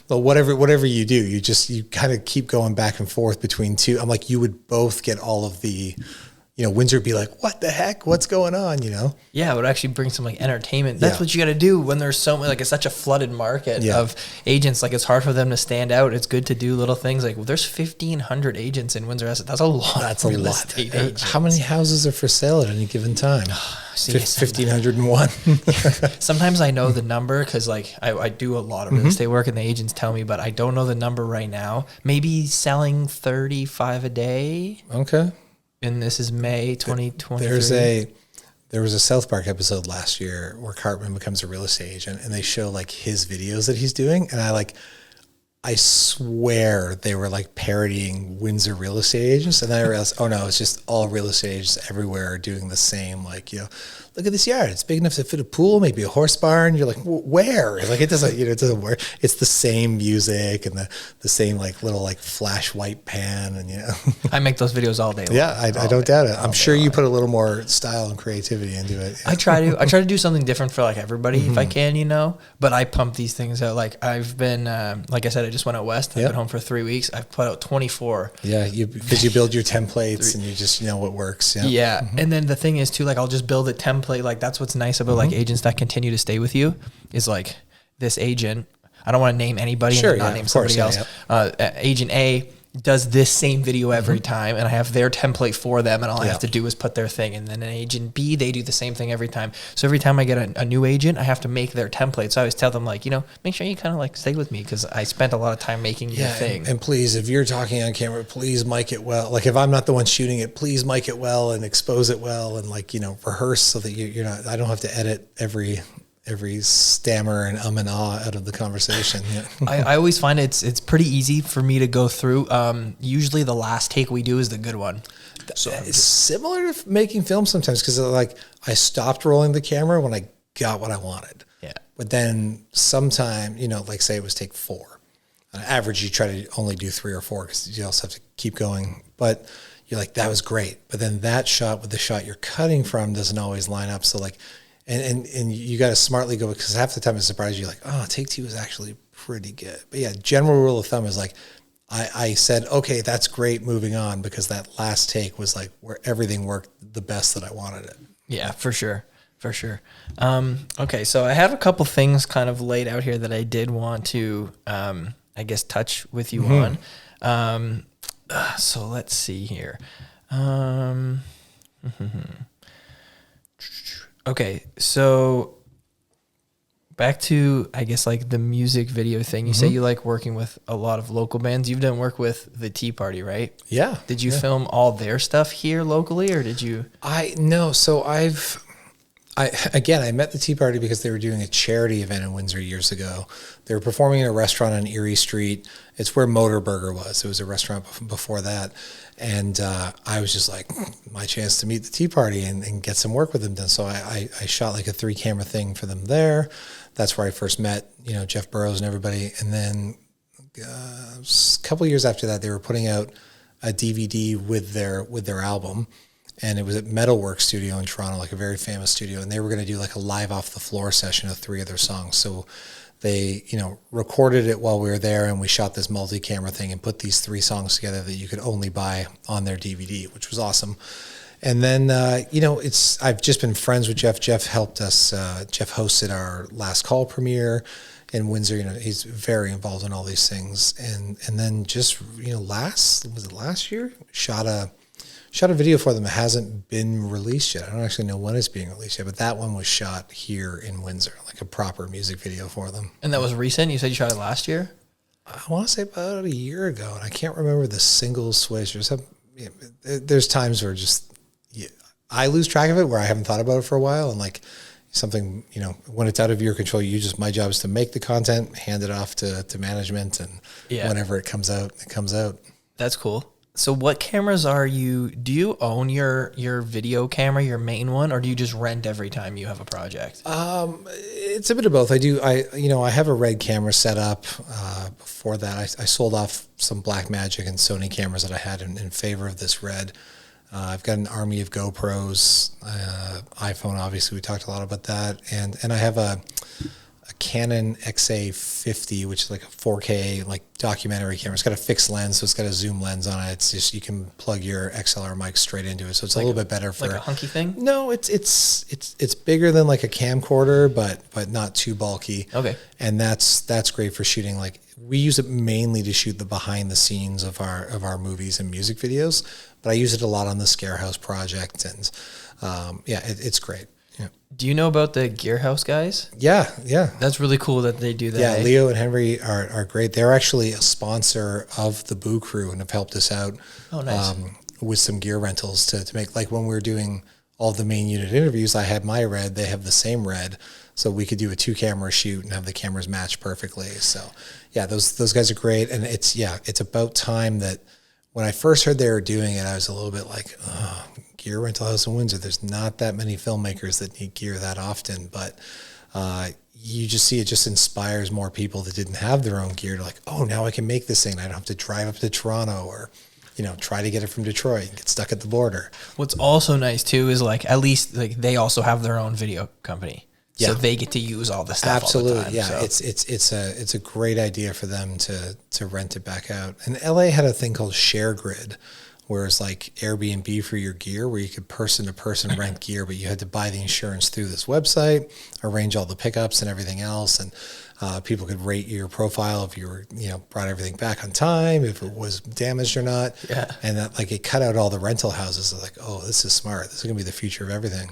whatever you do, you kind of keep going back and forth between two. I'm you would both get all of the, Windsor would be what the heck? What's going on? Yeah, it would actually bring some entertainment. That's what you got to do when there's so much, it's such a flooded market of agents. It's hard for them to stand out. It's good to do little things. There's 1,500 agents in Windsor-Essex. That's a lot. That's a lot. How many houses are for sale at any given time? 1,501. Sometimes I know the number because I do a lot of real estate work and the agents tell me, but I don't know the number right now. Maybe selling 35 a day. Okay. And this is May 2023. There was a South Park episode last year where Cartman becomes a real estate agent, and they show his videos that he's doing, and I swear they were parodying Windsor real estate agents, and then I realized, oh no, it's just all real estate agents everywhere are doing the same. Look at this yard; it's big enough to fit a pool, maybe a horse barn. You're where? It doesn't work. It's the same music and the same little flash white pan, and I make those videos all day long. Yeah, I don't doubt it. I'm sure you put a little more style and creativity into it. I try to do something different for everybody if I can, but I pump these things out. I've been, like I said, I just went out west. I've been home for 3 weeks. I've put out 24. Yeah, because you build your templates and you just know what works. Yeah. Yeah. And then the thing is too, I'll just build a template. That's what's nice about agents that continue to stay with you is this agent. I don't want to name anybody and not name somebody else. Agent A does this same video every time, and I have their template for them, and all I have to do is put their thing. And then an agent B, they do the same thing every time. So every time I get a new agent, I have to make their template. So I always tell them, like, make sure you kind of like stay with me, because I spent a lot of time making your thing. And please, if you're talking on camera, please mic it well. Like, if I'm not the one shooting it, please mic it well and expose it well, and like, rehearse so that you're not. I don't have to edit every stammer and and ah out of the conversation. Yeah. I always find it's pretty easy for me to go through. Usually the last take we do is the good one. So it's similar to making film sometimes, because like I stopped rolling the camera when I got what I wanted. Yeah. But then sometime, like say it was take 4. On average, you try to only do 3 or 4 because you also have to keep going. But you're like, that was great. But then that shot with the shot you're cutting from doesn't always line up. So like, and you got to smartly go, because half the time it surprises you, like, oh, take 2 is actually pretty good. But yeah, general rule of thumb is like, I said, okay, that's great, moving on, because that last take was like where everything worked the best that I wanted it. Yeah, for sure. For sure. Okay, so I have a couple things kind of laid out here that I did want to, I guess, touch with you on. So let's see here. Okay, so back to, I guess, like the music video thing. You say you like working with a lot of local bands. You've done work with the Tea Party, right? Yeah. Did you film all their stuff here locally, or did you? No. So I met the Tea Party because they were doing a charity event in Windsor years ago. They were performing in a restaurant on Erie Street. It's where Motor Burger was. It was a restaurant before that. And I was just like, my chance to meet the Tea Party and get some work with them done. So I shot like a 3-camera thing for them there. That's where I first met, Jeff Burrows and everybody. And then a couple years after that, they were putting out a DVD with their album. And it was at Metalworks Studio in Toronto, like a very famous studio. And they were going to do like a live off the floor session of 3 of their songs. So they, recorded it while we were there, and we shot this multi-camera thing and put these 3 songs together that you could only buy on their DVD, which was awesome. And then, I've just been friends with Jeff. Jeff helped us. Jeff hosted our Last Call premiere in Windsor. He's very involved in all these things. And then just, last year? Shot a video for them. It hasn't been released yet. I don't actually know when it's being released yet, but that one was shot here in Windsor, like a proper music video for them. And that was recent? You said you shot it last year? I want to say about a year ago, and I can't remember the single switch. There's times where I lose track of it, where I haven't thought about it for a while, and like something, when it's out of your control, my job is to make the content, hand it off to management, and whenever it comes out, it comes out. That's cool. So what cameras do you own your video camera, your main one, or do you just rent every time you have a project? It's a bit of both. I have a Red camera set up. Before that, I sold off some Blackmagic and Sony cameras that I had in favor of this Red. I've got an army of GoPros, iPhone, obviously we talked a lot about that. And I have a Canon XA50, which is like a 4K like documentary camera. It's got a fixed lens, so it's got a zoom lens on it. It's just, you can plug your XLR mic straight into it, so it's like a little bit better for like a hunky thing. No, it's bigger than like a camcorder, but not too bulky. Okay, and that's great for shooting. Like, we use it mainly to shoot the behind the scenes of our movies and music videos, but I use it a lot on the Scarehouse project, and it's great. Yeah. Do you know about the Gearhouse guys? Yeah. That's really cool that they do that. Yeah, Leo and Henry are great. They're actually a sponsor of the Boo Crew and have helped us out with some gear rentals to make, like when we were doing all the main unit interviews, I had my Red, they have the same Red, so we could do a 2-camera shoot and have the cameras match perfectly. So yeah, those guys are great. And it's about time that when I first heard they were doing it, I was a little bit like, oh, gear rental house in Windsor. There's not that many filmmakers that need gear that often, but you just see it just inspires more people that didn't have their own gear to like, oh, now I can make this thing. I don't have to drive up to Toronto or, try to get it from Detroit and get stuck at the border. What's also nice too is like, at least like they also have their own video company. Yeah. So they get to use all the stuff. Absolutely. All the time, yeah. It's a great idea for them to rent it back out. And LA had a thing called ShareGrid, whereas like Airbnb for your gear, where you could person to person rent gear, but you had to buy the insurance through this website, arrange all the pickups and everything else. And people could rate your profile if you were, brought everything back on time, if it was damaged or not. Yeah. And that, like, it cut out all the rental houses. Like, oh, this is smart. This is going to be the future of everything.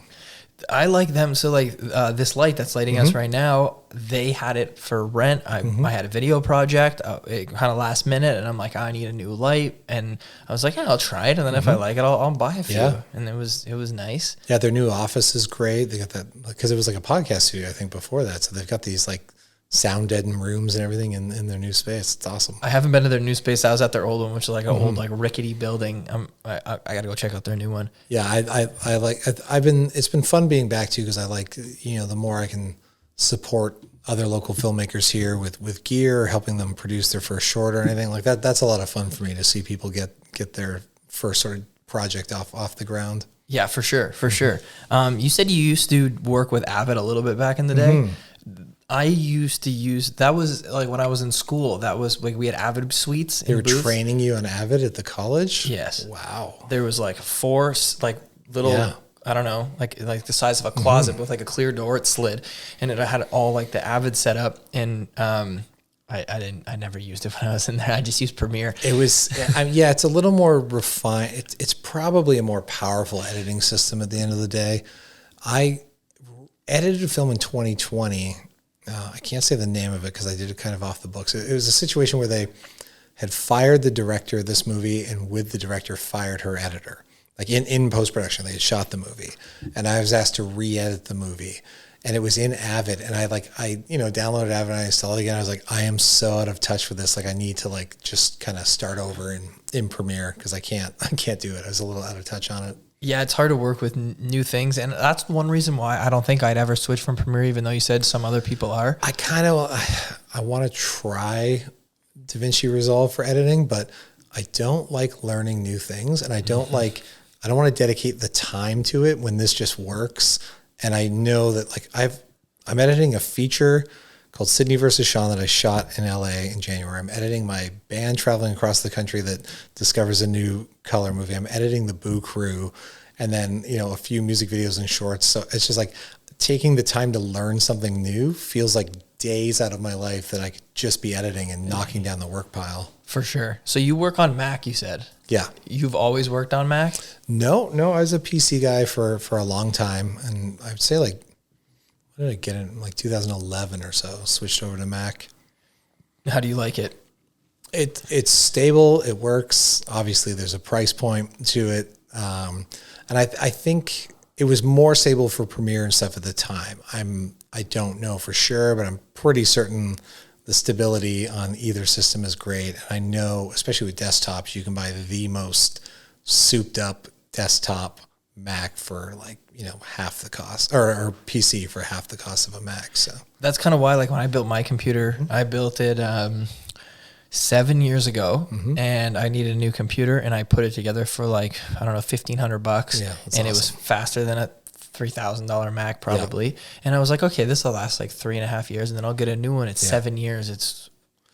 I like them. So like this light that's lighting us right now, they had it for rent. I had a video project, it kind of last minute, and I'm like, I need a new light. And I was like, yeah, I'll try it. And then if I like it, I'll buy a few. Yeah. And it was nice. Yeah. Their new office is great. They got that, because it was like a podcast studio, I think, before that. So they've got these like sound deadened rooms and everything in their new space. It's awesome. I haven't been to their new space. I was at their old one, which is like an old, like rickety building. I got to go check out their new one. Yeah. It's been fun being back to, because I like, the more I can support other local filmmakers here with gear, helping them produce their first short or anything like that. That's a lot of fun for me to see people get their first sort of project off the ground. Yeah, for sure. For sure. You said you used to work with Avid a little bit back in the day. I used to use, that was like when I was in school, that was like we had Avid suites. They were training you on Avid at the college? Yes. Wow. There was like 4 like little, I don't know, like the size of a closet with like a clear door, it slid. And it had all like the Avid set up. And I never used it when I was in there. I just used Premiere. It was, it's a little more refined. It's probably a more powerful editing system at the end of the day. I edited a film in 2020. I can't say the name of it because I did it kind of off the books. It was a situation where they had fired the director of this movie, and with the director fired her editor. Like in post-production, they had shot the movie, and I was asked to re-edit the movie, and it was in Avid, and I downloaded Avid and I installed it again. I was like, I am so out of touch with this. Like, I need to like just kind of start over in Premiere, because I can't do it. I was a little out of touch on it. Yeah, it's hard to work with new things. And that's one reason why I don't think I'd ever switch from Premiere, even though you said some other people are. I want to try DaVinci Resolve for editing, but I don't like learning new things. And I don't want to dedicate the time to it when this just works. And I know that like I'm editing a feature called Sydney versus Sean that I shot in LA in January. I'm editing my band traveling across the country that discovers a new color movie. I'm editing the Boo Crew, and then, a few music videos and shorts. So it's just like taking the time to learn something new feels like days out of my life that I could just be editing and knocking down the work pile. For sure. So you work on Mac, you said? Yeah. You've always worked on Mac? No, I was a PC guy for a long time. And I would say like, when did I get in? Like 2011 or so, switched over to Mac. How do you like it? It's stable. It works. Obviously, there's a price point to it. And I think it was more stable for Premiere and stuff at the time. I don't know for sure, but I'm pretty certain the stability on either system is great. And I know, especially with desktops, you can buy the most souped up desktop Mac for like, half the cost, or PC for half the cost of a Mac. So that's kind of why, like, when I built my computer, I built it 7 years ago, and I needed a new computer, and I put it together for like, I don't know, $1,500. Yeah, and awesome. It was faster than a $3,000 Mac probably. Yeah. And I was like, okay, this will last like 3.5 years, and then I'll get a new one. It's 7 years.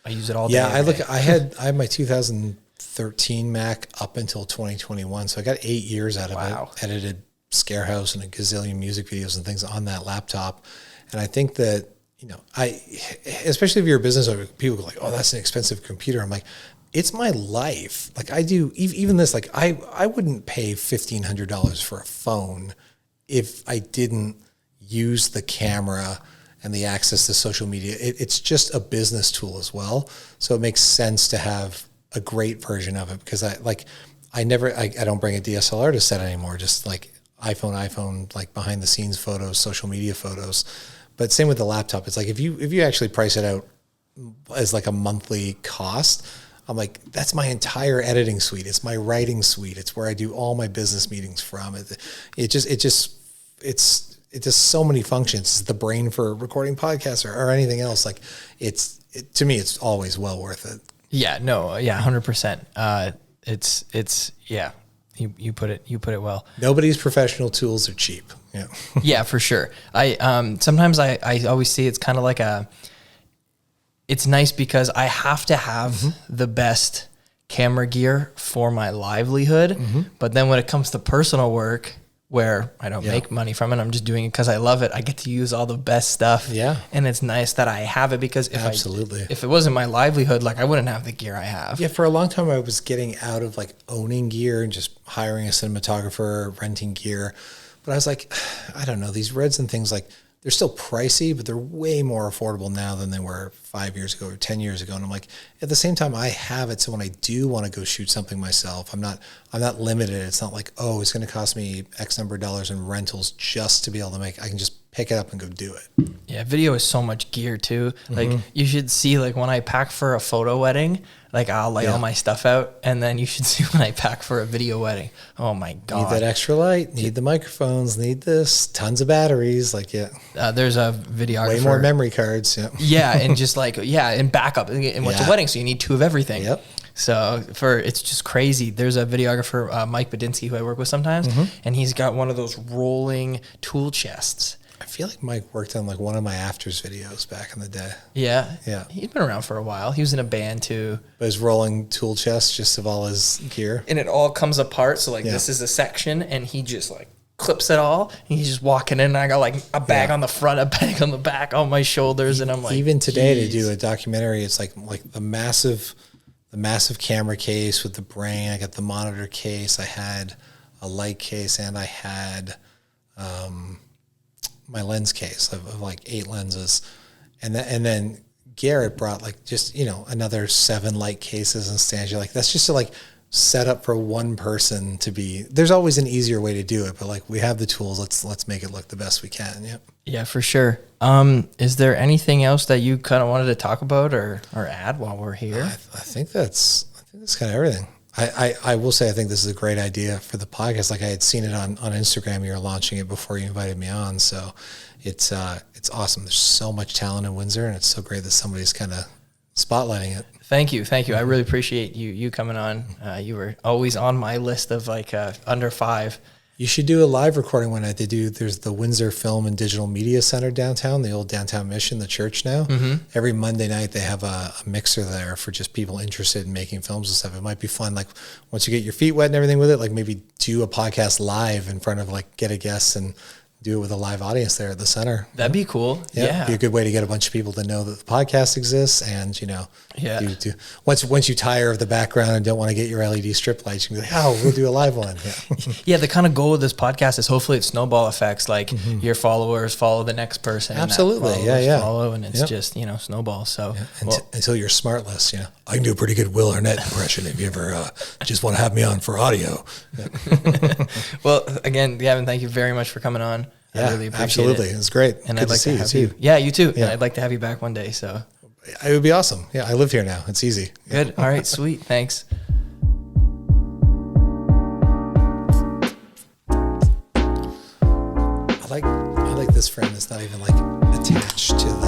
I use it all day. Yeah, I had my 2013 Mac up until 2021, so I got 8 years out of it. Edited Scarehouse and a gazillion music videos and things on that laptop. And I think that, especially if you're a business owner, people go like, oh, that's an expensive computer. I'm like, it's my life. Like, I do, even this, like, I wouldn't pay $1,500 for a phone if I didn't use the camera and the access to social media. It's just a business tool as well. So it makes sense to have a great version of it, because I don't bring a DSLR to set anymore. Just like iPhone, like behind the scenes photos, social media photos. But same with the laptop. It's like, if you actually price it out as like a monthly cost, I'm like, that's my entire editing suite. It's my writing suite. It's where I do all my business meetings from. It does so many functions. It's the brain for recording podcasts or anything else. Like, to me, it's always well worth it. Yeah, no. Yeah. 100%. You put it well. Nobody's professional tools are cheap. Yeah. Yeah, for sure. Sometimes I always see it's kind of like it's nice because I have to have the best camera gear for my livelihood. But then when it comes to personal work, where I don't make money from it, I'm just doing it because I love it. I get to use all the best stuff. Yeah. And it's nice that I have it, because if it wasn't my livelihood, like I wouldn't have the gear I have. Yeah. For a long time, I was getting out of like owning gear and just hiring a cinematographer, renting gear. But I was like, I don't know, these Reds and things, like, they're still pricey, but they're way more affordable now than they were 5 years ago or 10 years ago. And I'm like, at the same time, I have it. So when I do want to go shoot something myself, I'm not limited. It's not like, oh, it's going to cost me X number of dollars in rentals just to be able to make, I can just pick it up and go do it. Yeah. Video is so much gear too. Like you should see, like when I pack for a photo wedding, like I'll lay all my stuff out, and then you should see when I pack for a video wedding. Oh my God. Need that extra light, need the microphones, need this, tons of batteries. Like, there's a videographer. Way more memory cards. Yeah. Yeah. And just like, and backup. And what's a wedding? So you need 2 of everything. Yep. So it's just crazy. There's a videographer, Mike Badinsky, who I work with sometimes, and he's got one of those rolling tool chests. I feel like Mike worked on like one of my afters videos back in the day. Yeah. Yeah. He's been around for a while. He was in a band too. But his rolling tool chest just of all his gear. And it all comes apart. So like this is a section, and he just like clips it all. And he's just walking in, and I got like a bag on the front, a bag on the back, on my shoulders. And I'm like, even today to do a documentary, it's like the massive camera case with the brain. I got the monitor case. I had a light case, and I had, my lens case of like 8 lenses. And then Garrett brought like just, another 7 light cases and stands. You're like, that's just to like set up for one person to be, there's always an easier way to do it, but like we have the tools, let's make it look the best we can. Yep. Yeah, for sure. Is there anything else that you kind of wanted to talk about or add while we're here? I think that's kind of everything. I will say, I think this is a great idea for the podcast. Like I had seen it on Instagram. You were launching it before you invited me on. So it's awesome. There's so much talent in Windsor, and it's so great that somebody's kind of spotlighting it. Thank you. I really appreciate you coming on. You were always on my list of like under 5. You should do a live recording one night. There's the Windsor Film and Digital Media Center downtown, the old downtown Mission, the church now. Every Monday night they have a mixer there for just people interested in making films and stuff. It might be fun. Like once you get your feet wet and everything with it, like maybe do a podcast live in front of like, get a guest and do it with a live audience there at the center. That'd be cool. Yeah. Be a good way to get a bunch of people to know that the podcast exists. And, once you tire of the background and don't want to get your LED strip lights, you can be like, oh, we'll do a live one. Yeah. The kind of goal of this podcast is hopefully it's snowball effects. Like your followers follow the next person. Absolutely. Follow, and it's just, snowball. So until you're smartless, I can do a pretty good Will Arnett impression if you ever just want to have me on for audio. Well, again, Gavin, thank you very much for coming on. I really appreciate absolutely. It was great. And I'd like to have you. Yeah, you too. Yeah. And I'd like to have you back one day. So it would be awesome. Yeah, I live here now. It's easy. Good. All right, sweet. Thanks. I like this frame that's not even like attached to the